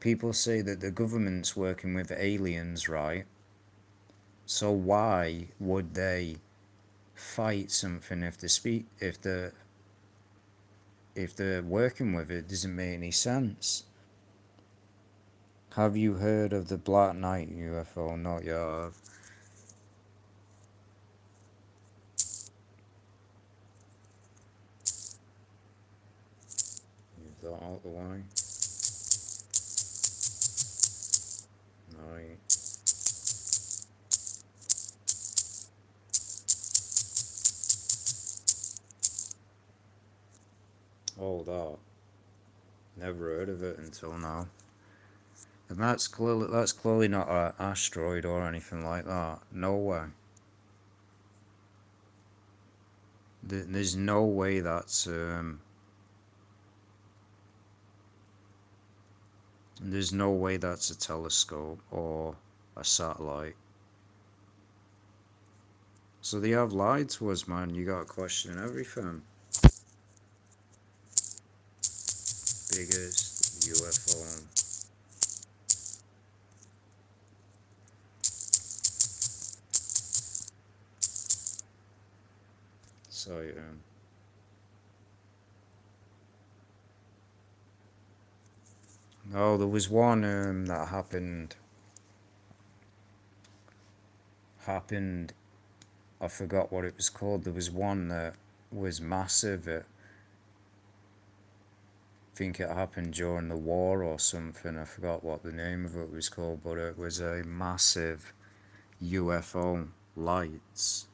People say that the government's working with aliens, right? So why would they fight something if they're working with it? It doesn't make any sense. Have you heard of the Black Knight UFO? Not yet. Move that out the way. Right. Oh, that. Never heard of it until now. And that's clearly not an asteroid or anything like that. No way. There's no way there's no way that's a telescope or a satellite. So they have lied to us, man. You gotta question everything. Biggest UFO. Sighting. No, there was one that happened. I forgot what it was called. There was one that was massive. I think it happened during the war or something. I forgot what the name of it was called, but it was a massive UFO lights.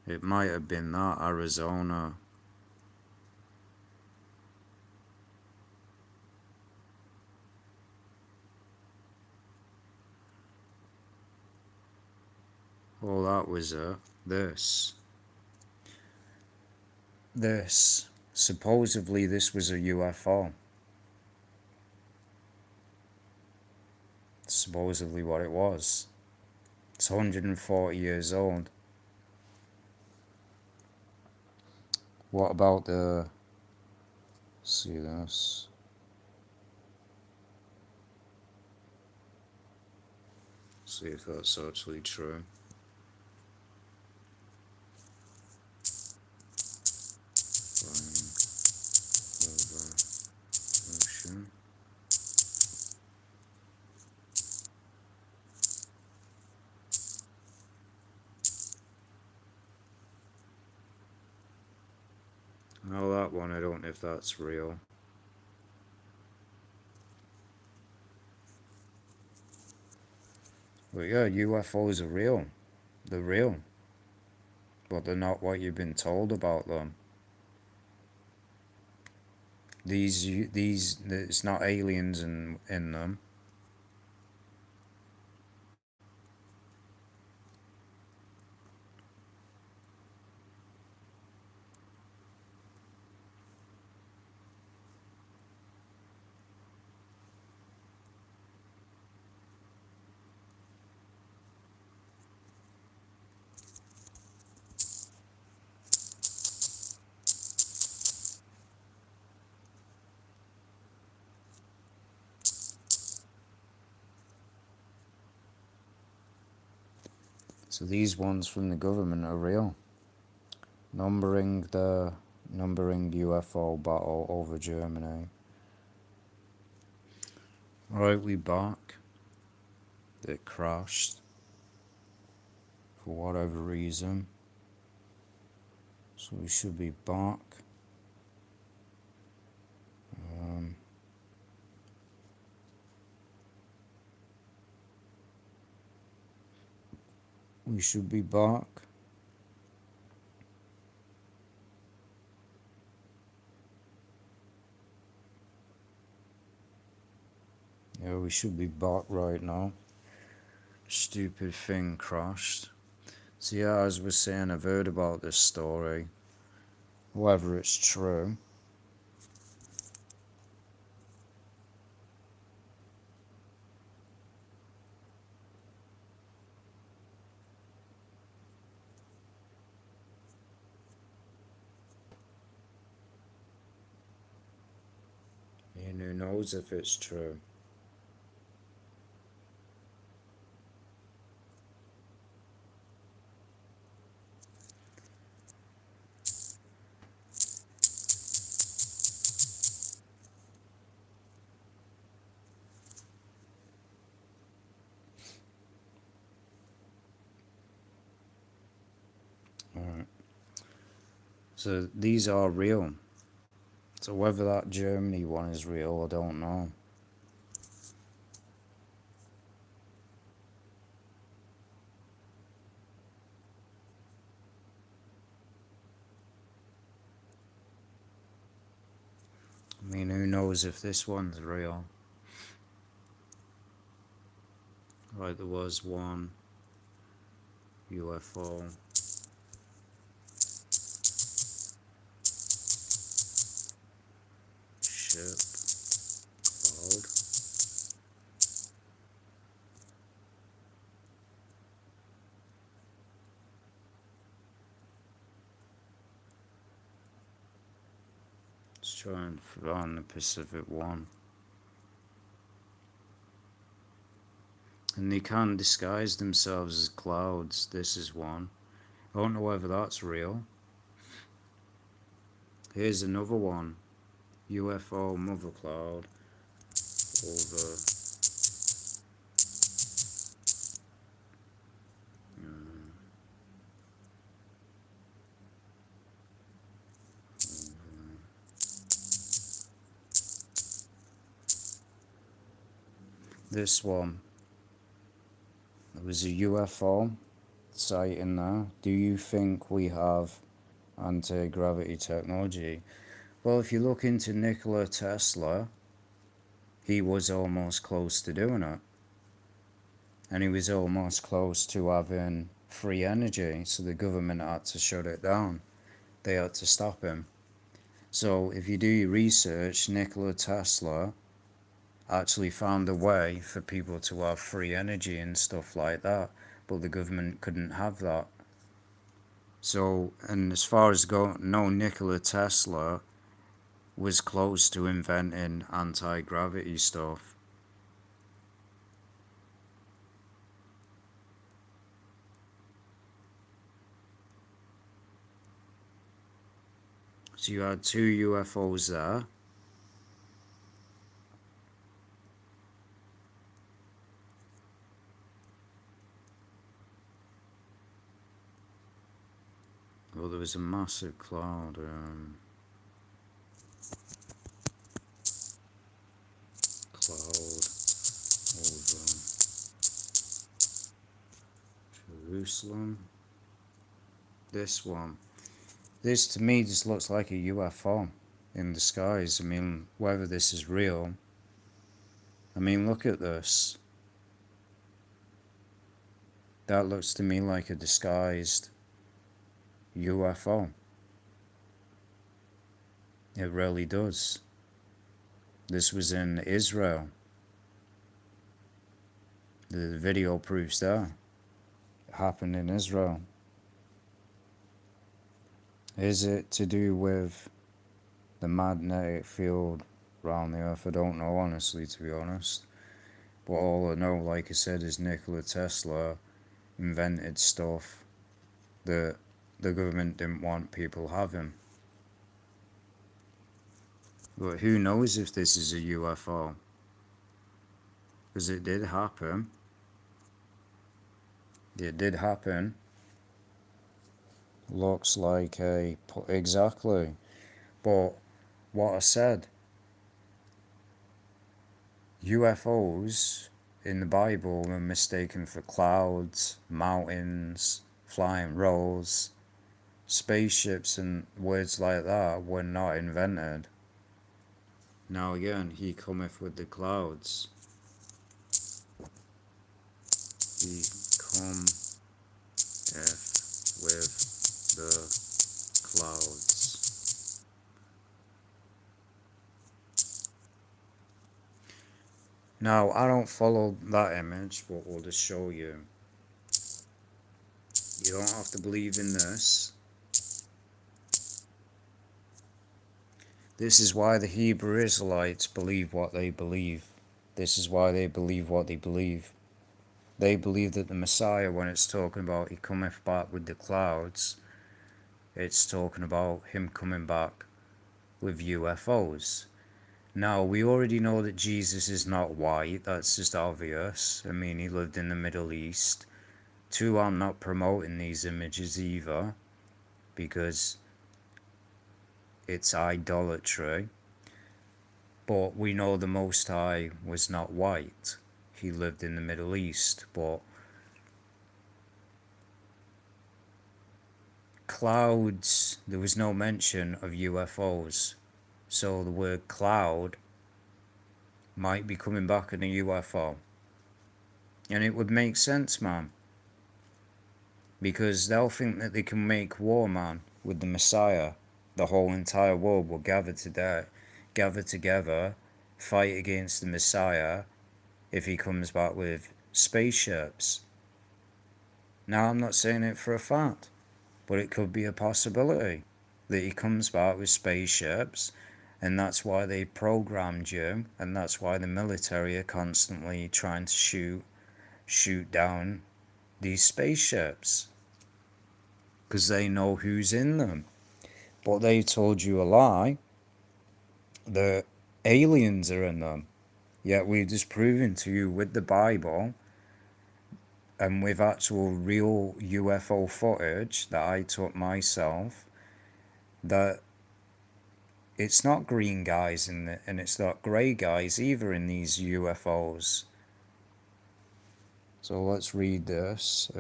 It might have been that, Arizona. Oh, that was it. This. Supposedly this was a UFO. Supposedly what it was. It's 140 years old. What about the... See this? See if that's actually true. I don't know if that's real. But yeah, UFOs are real. They're real. But they're not what you've been told about them. It's not aliens in them. So these ones from the government are real. Numbering UFO battle over Germany. Right, we back. It crashed for whatever reason. So we should be back. We should be back. Yeah, we should be back right now. Stupid thing crashed. So yeah, as I was saying, I've heard about this story. Whether it's true. And who knows if it's true. Alright. So these are real. So whether that Germany one is real, I don't know. I mean, who knows if this one's real. Right, there was one UFO. Ship. Cloud. Let's try and find the Pacific one. And they can disguise themselves as clouds. This is one. I don't know whether that's real. Here's another one. UFO mother cloud over this one. There was a UFO site in there. Do you think we have anti-gravity technology? Well, if you look into Nikola Tesla, he was almost close to doing it. And he was almost close to having free energy, so the government had to shut it down. They had to stop him. So if you do your research, Nikola Tesla actually found a way for people to have free energy and stuff like that, but the government couldn't have that. So, and as far as no, Nikola Tesla was close to inventing anti-gravity stuff. So you had two UFOs there. Well, there was a massive cloud. Jerusalem. This one. This to me just looks like a UFO in the skies. I mean, whether this is real. I mean, look at this. That looks to me like a disguised UFO. It really does. This was in Israel. The video proves that. It happened in Israel. Is it to do with the magnetic field around the earth? I don't know, honestly, to be honest. But all I know, like I said, is Nikola Tesla invented stuff that the government didn't want people having. But who knows if this is a UFO? Because it did happen. It did happen. Looks like a... Exactly. But what I said, UFOs in the Bible were mistaken for clouds, mountains, flying rolls. Spaceships and words like that were not invented. Now again, he cometh with the clouds. He cometh with the clouds. Now, I don't follow that image, but we'll just show you. You don't have to believe in this. This is why the Hebrew Israelites believe what they believe. This is why they believe what they believe. They believe that the Messiah, when it's talking about he cometh back with the clouds, it's talking about him coming back with UFOs. Now, we already know that Jesus is not white. That's just obvious. I mean, he lived in the Middle East. Two, I'm not promoting these images either, because it's idolatry. But we know the Most High was not white. He lived in the Middle East. But clouds, there was no mention of UFOs. So the word cloud might be coming back in a UFO. And it would make sense, man. Because they'll think that they can make war, man, with the Messiah. The whole entire world will gather together, fight against the Messiah if he comes back with spaceships. Now, I'm not saying it for a fact, but it could be a possibility that he comes back with spaceships, and that's why they programmed you, and that's why the military are constantly trying to shoot down these spaceships, because they know who's in them. But they told you a lie. The aliens are in them. Yet we've just proven to you with the Bible and with actual real UFO footage that I took myself that it's not green guys and it's not grey guys either in these UFOs. So let's read this.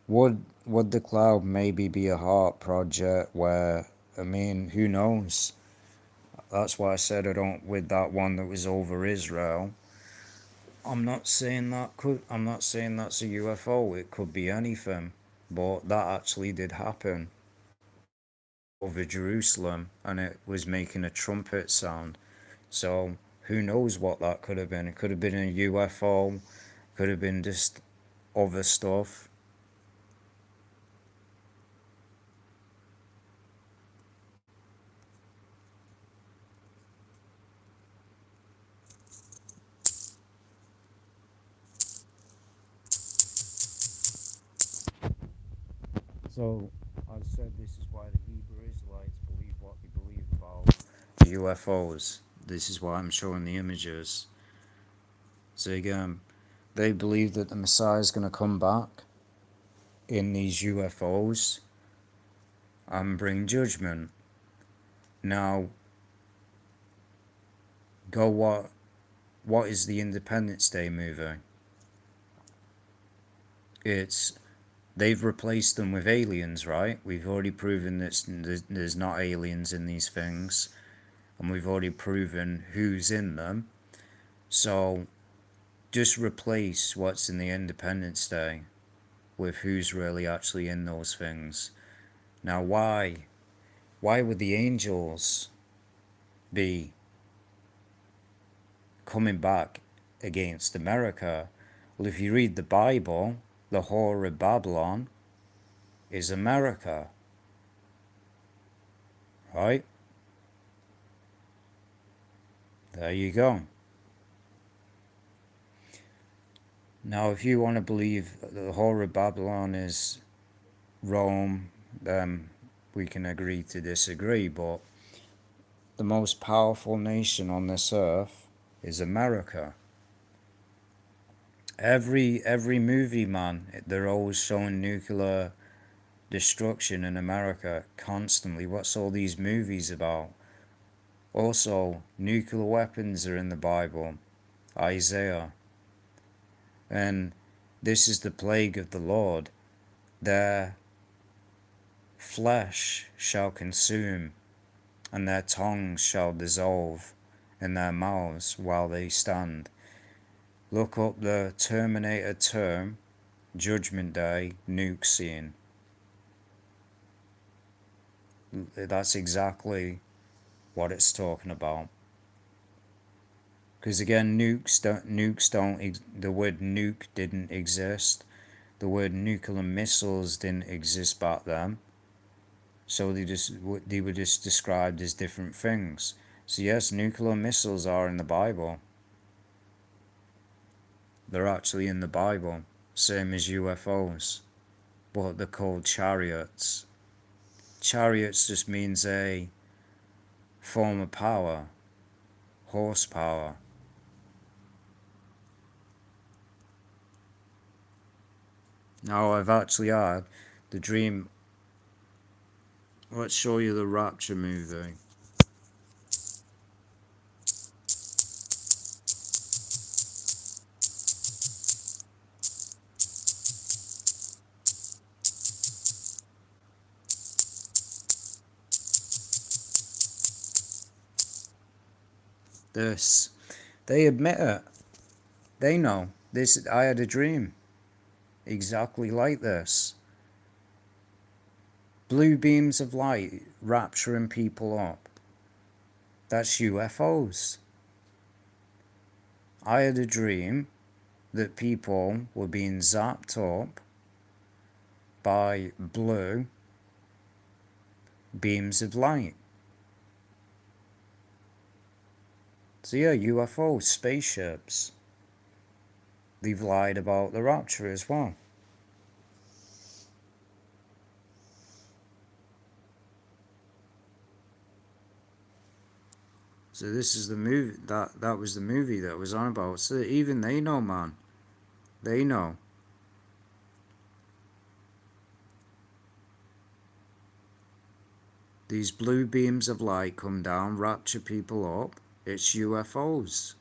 Would the cloud maybe be a heart project where, I mean, who knows? That's why I said I don't, with that one that was over Israel. I'm not saying that's a UFO. It could be anything, but that actually did happen over Jerusalem, and it was making a trumpet sound. So who knows what that could have been? It could have been a UFO, could have been just other stuff. So I said this is why the Hebrew Israelites believe what they believe about the UFOs. This is why I'm showing the images. So again, they believe that the Messiah is going to come back in these UFOs and bring judgment. Now, what is the Independence Day movie? It's they've replaced them with aliens, right? We've already proven that there's not aliens in these things, and we've already proven who's in them. So just replace what's in the Independence Day with who's really actually in those things. Now, why would the angels be coming back against America? Well, if you read the Bible, the whore of Babylon is America, right? There you go. Now, if you want to believe the whore of Babylon is Rome, then we can agree to disagree, but the most powerful nation on this earth is America. Every movie, man, they're always showing nuclear destruction in America constantly. What's all these movies about? Also, nuclear weapons are in the Bible, Isaiah. And this is the plague of the Lord. Their flesh shall consume, and their tongues shall dissolve in their mouths while they stand. Look up the Terminator term, Judgment Day, nuke scene. That's exactly what it's talking about. Because again, the word nuke didn't exist. The word nuclear missiles didn't exist back then. So they were just described as different things. So yes, nuclear missiles are in the Bible. They're actually in the Bible, same as UFOs, but they're called chariots. Chariots just means a form of power, horsepower. Now I've actually had the dream. Let's show you the Rapture movie. This, they admit it. They know this. I had a dream exactly like this. Blue beams of light rapturing people up. That's UFOs. I had a dream that people were being zapped up by blue beams of light. So yeah, UFOs, spaceships. They've lied about the rapture as well. So this is the movie that was the movie that was on about. So even they know, man. They know. These blue beams of light come down, rapture people up. It's UFOs.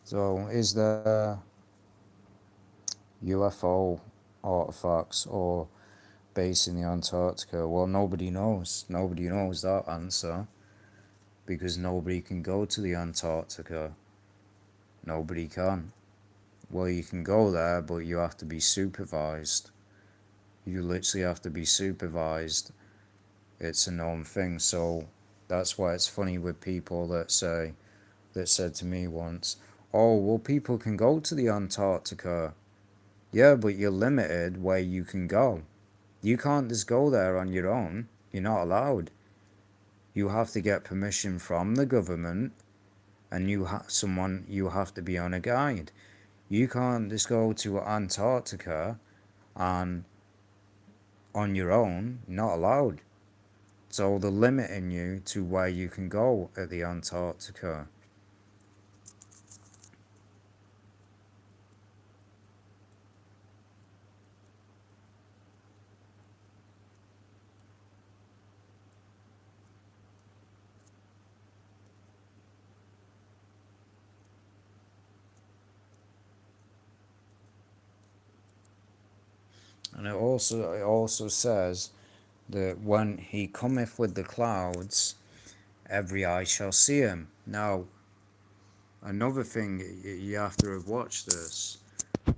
So is there UFO artifacts or base in the Antarctica? Well, nobody knows. Nobody knows that answer because nobody can go to the Antarctica. Nobody can. Well, you can go there, but you have to be supervised. You literally have to be supervised. It's a known thing. So that's why it's funny with people that said to me once, "Oh, well, people can go to the Antarctica." Yeah, but you're limited where you can go. You can't just go there on your own. You're not allowed. You have to get permission from the government, and you have to be on a guide. You can't just go to Antarctica and on your own. Not allowed. So they're limiting you to where you can go at the Antarctica. And it also says that when he cometh with the clouds, every eye shall see him. Now, another thing, you have to have watched this. TV,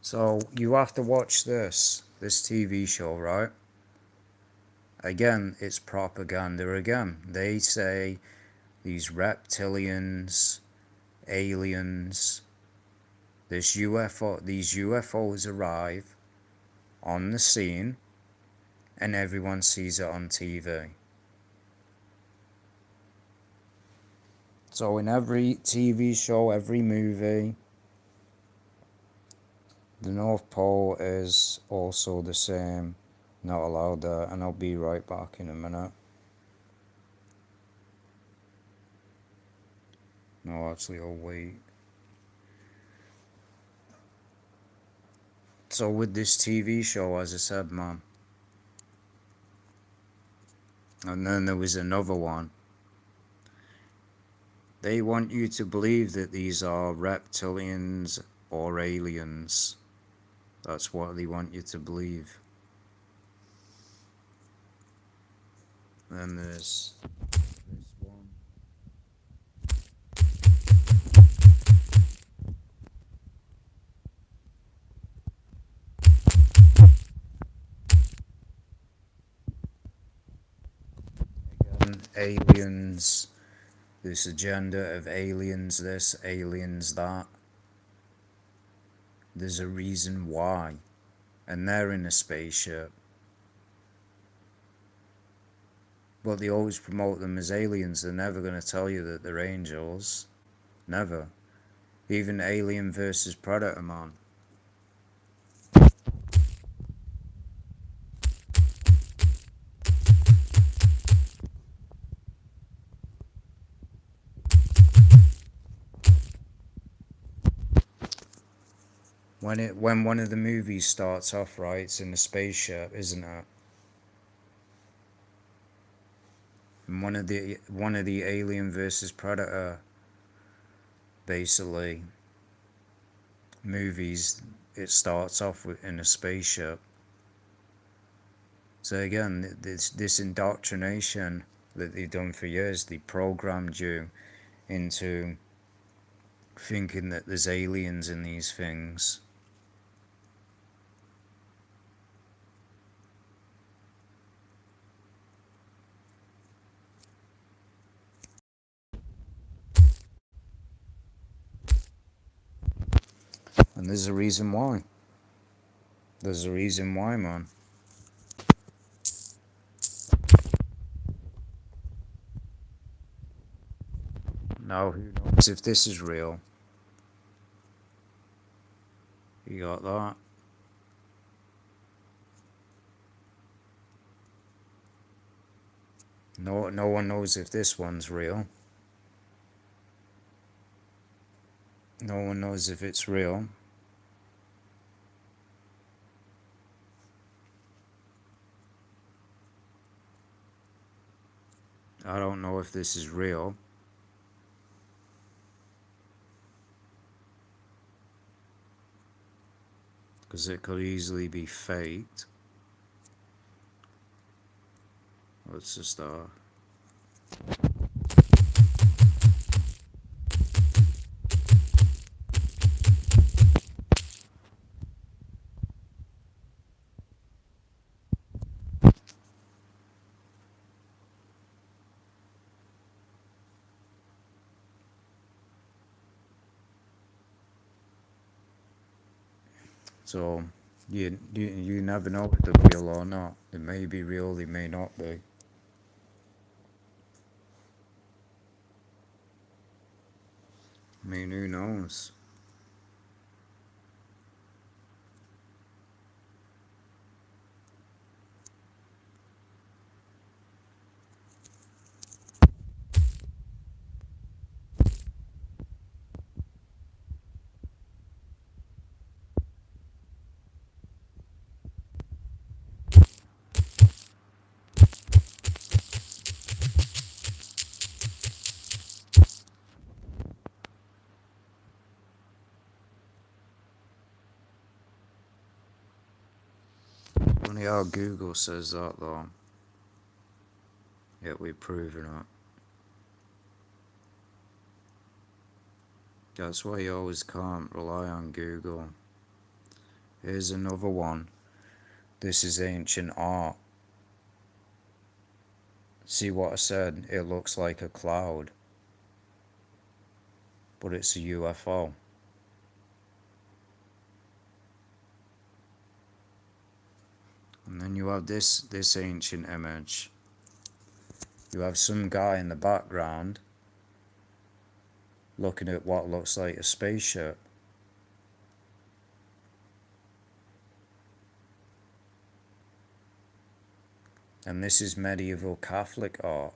So you have to watch this TV show, right? Again, it's propaganda again. They say these reptilians, aliens, these UFOs arrive on the scene and everyone sees it on TV. So in every TV show, every movie, the North Pole is also the same. Not allowed there, and I'll be right back in a minute. No, actually, I'll wait. So with this TV show, as I said, man, and then there was another one. They want you to believe that these are reptilians or aliens. That's what they want you to believe. Then there's this one. Again, aliens. This agenda of aliens this, aliens that. There's a reason why. And they're in a spaceship. But they always promote them as aliens. They're never going to tell you that they're angels. Never. Even Alien versus Predator, man. When one of the movies starts off, right, it's in a spaceship, isn't it? And one of the Alien versus Predator, basically, movies, it starts off in a spaceship. So again, this indoctrination that they've done for years, they programmed you into thinking that there's aliens in these things. And there's a reason why. There's a reason why, man. Now, who knows if this is real? You got that? No one knows if this one's real. No one knows if it's real. I don't know if this is real. Because it could easily be faked. Let's just So you never know if they're real or not. They may be real, they may not be. I mean, who knows? Funny how Google says that though, yet we're proving it. That's why you always can't rely on Google. Here's another one. This is ancient art. See what I said? It looks like a cloud, but it's a UFO. And then you have this ancient image. You have some guy in the background looking at what looks like a spaceship. And this is medieval Catholic art.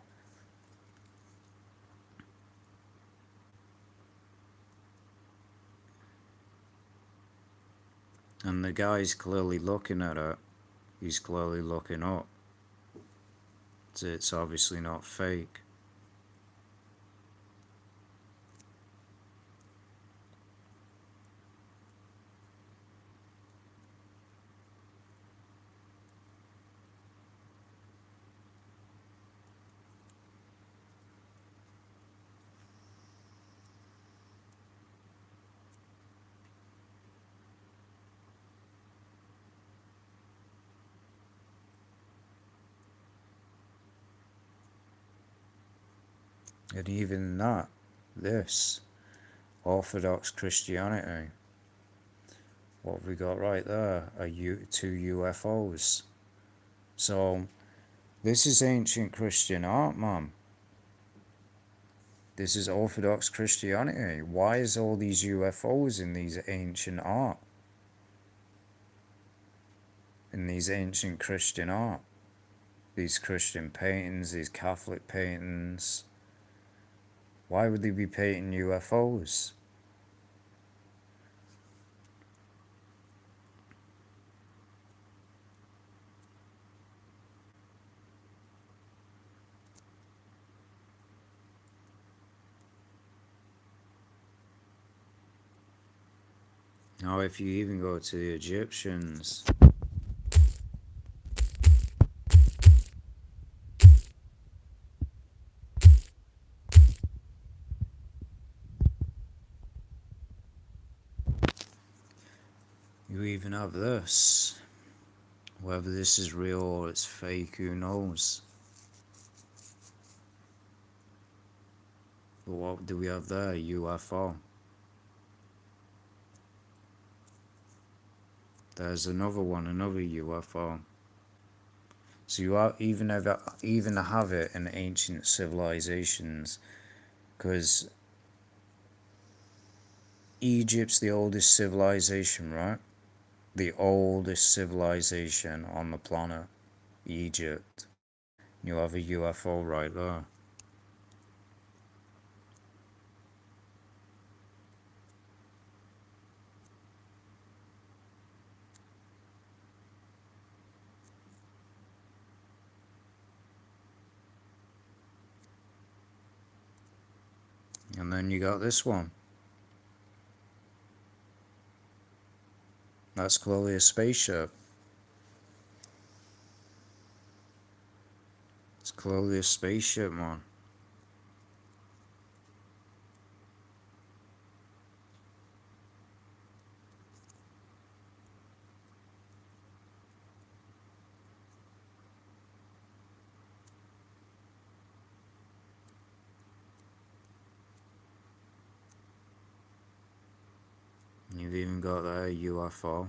And the guy's clearly looking at it. He's clearly looking up. It's obviously not fake. And even that, this, Orthodox Christianity. What have we got right there? Two UFOs. So, this is ancient Christian art, man. This is Orthodox Christianity. Why is all these UFOs in these ancient art? In these ancient Christian art? These Christian paintings, these Catholic paintings. Why would they be painting UFOs? Now, if you even go to the Egyptians, you even have this. Whether this is real or it's fake, who knows? But what do we have there? UFO. There's another one, another UFO. So you even have it in ancient civilizations, because Egypt's the oldest civilization, right? The oldest civilization on the planet, Egypt. You have a UFO right there. And then you got this one. That's clearly a spaceship. It's clearly a spaceship, man. You've even got a UFO.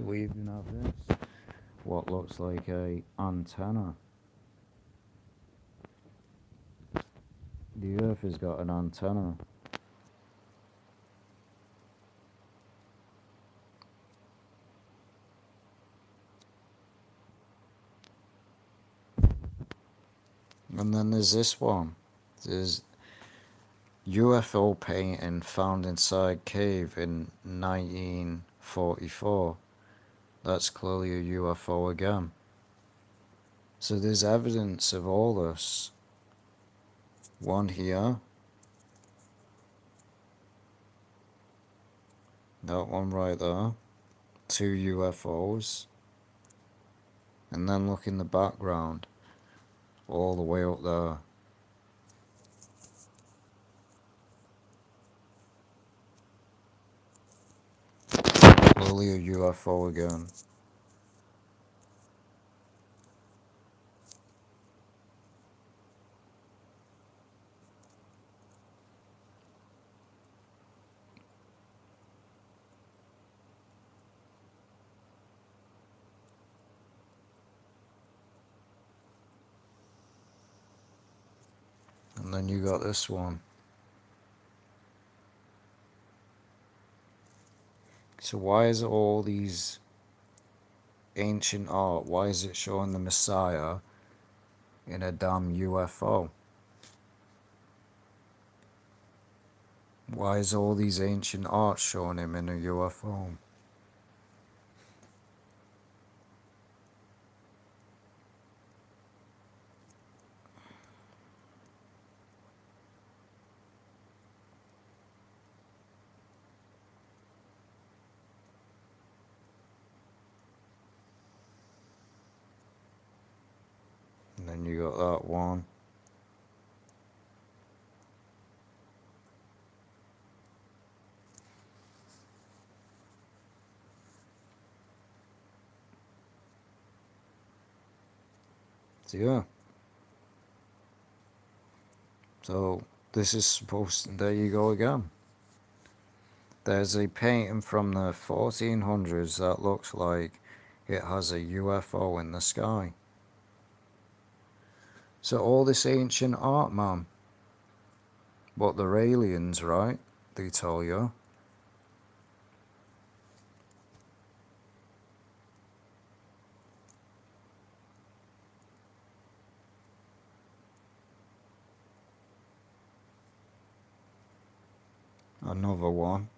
We even have this. What looks like a antenna. The Earth has got an antenna. And then there's this one. There's UFO painting found inside cave in 1944. That's clearly a UFO again. So there's evidence of all this. One here. That one right there. 2 UFOs. And then look in the background. All the way up there. Clearly a UFO again. And then you got this one. So why is it all these ancient art? Why is it showing the Messiah in a damn UFO? Why is all these ancient art showing him in a UFO? And then you got that one. So yeah. So this is supposed. There you go again. There's a painting from the 1400s that looks like it has a UFO in the sky. So all this ancient art, man. But they're aliens, right? They tell you. Another one.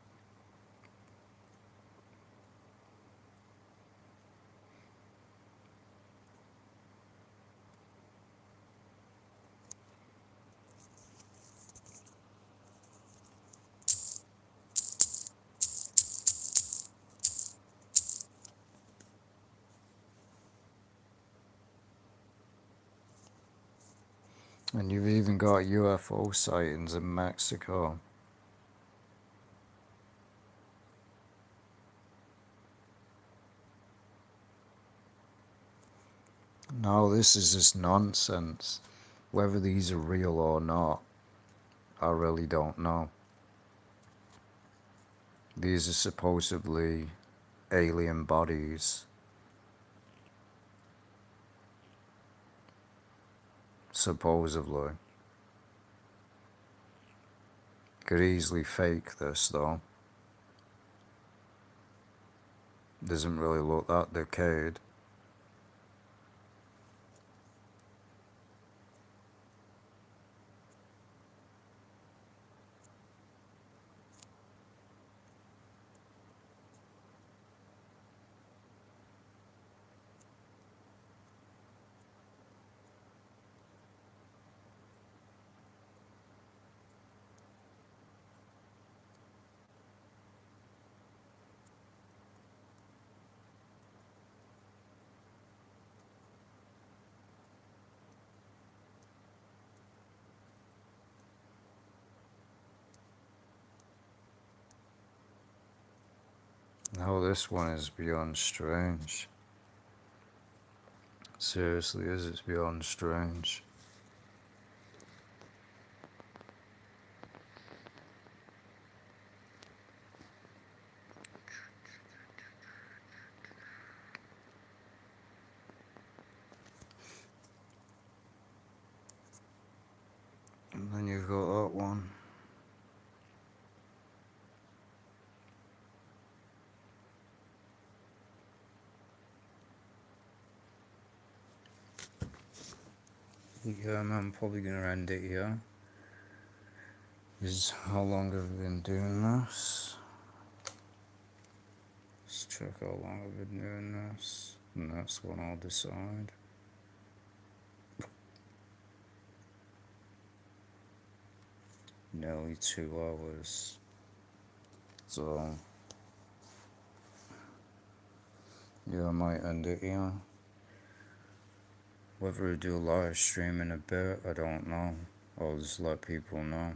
And you've even got UFO sightings in Mexico. No, this is just nonsense. Whether these are real or not, I really don't know. These are supposedly alien bodies. Supposedly. Could easily fake this though. Doesn't really look that decayed. No, this one is beyond strange. Seriously, it's beyond strange. And then you've got that one. Yeah, I'm probably gonna end it here. is how long have I been doing this? Let's check how long I've been doing this, and that's when I'll decide. Nearly 2 hours. So, yeah, I might end it here. Whether I do a live stream in a bit, I don't know. I'll just let people know.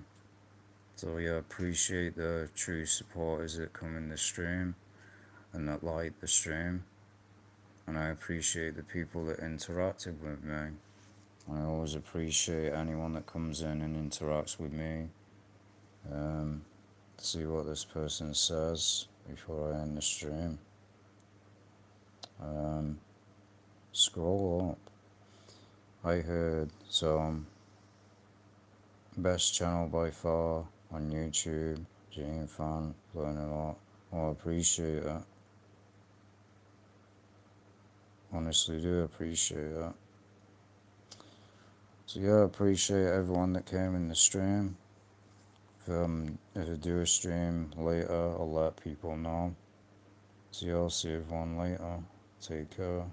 So yeah, appreciate the true supporters that come in the stream and that like the stream. And I appreciate the people that interacted with me. I always appreciate anyone that comes in and interacts with me. See what this person says before I end the stream. Scroll up. I heard some best channel by far on YouTube. Gene fan, learn a lot. Well, I appreciate it. Honestly, do appreciate it. So yeah, I appreciate everyone that came in the stream. If I do a stream later, I'll let people know. So yeah, I'll see everyone later. Take care.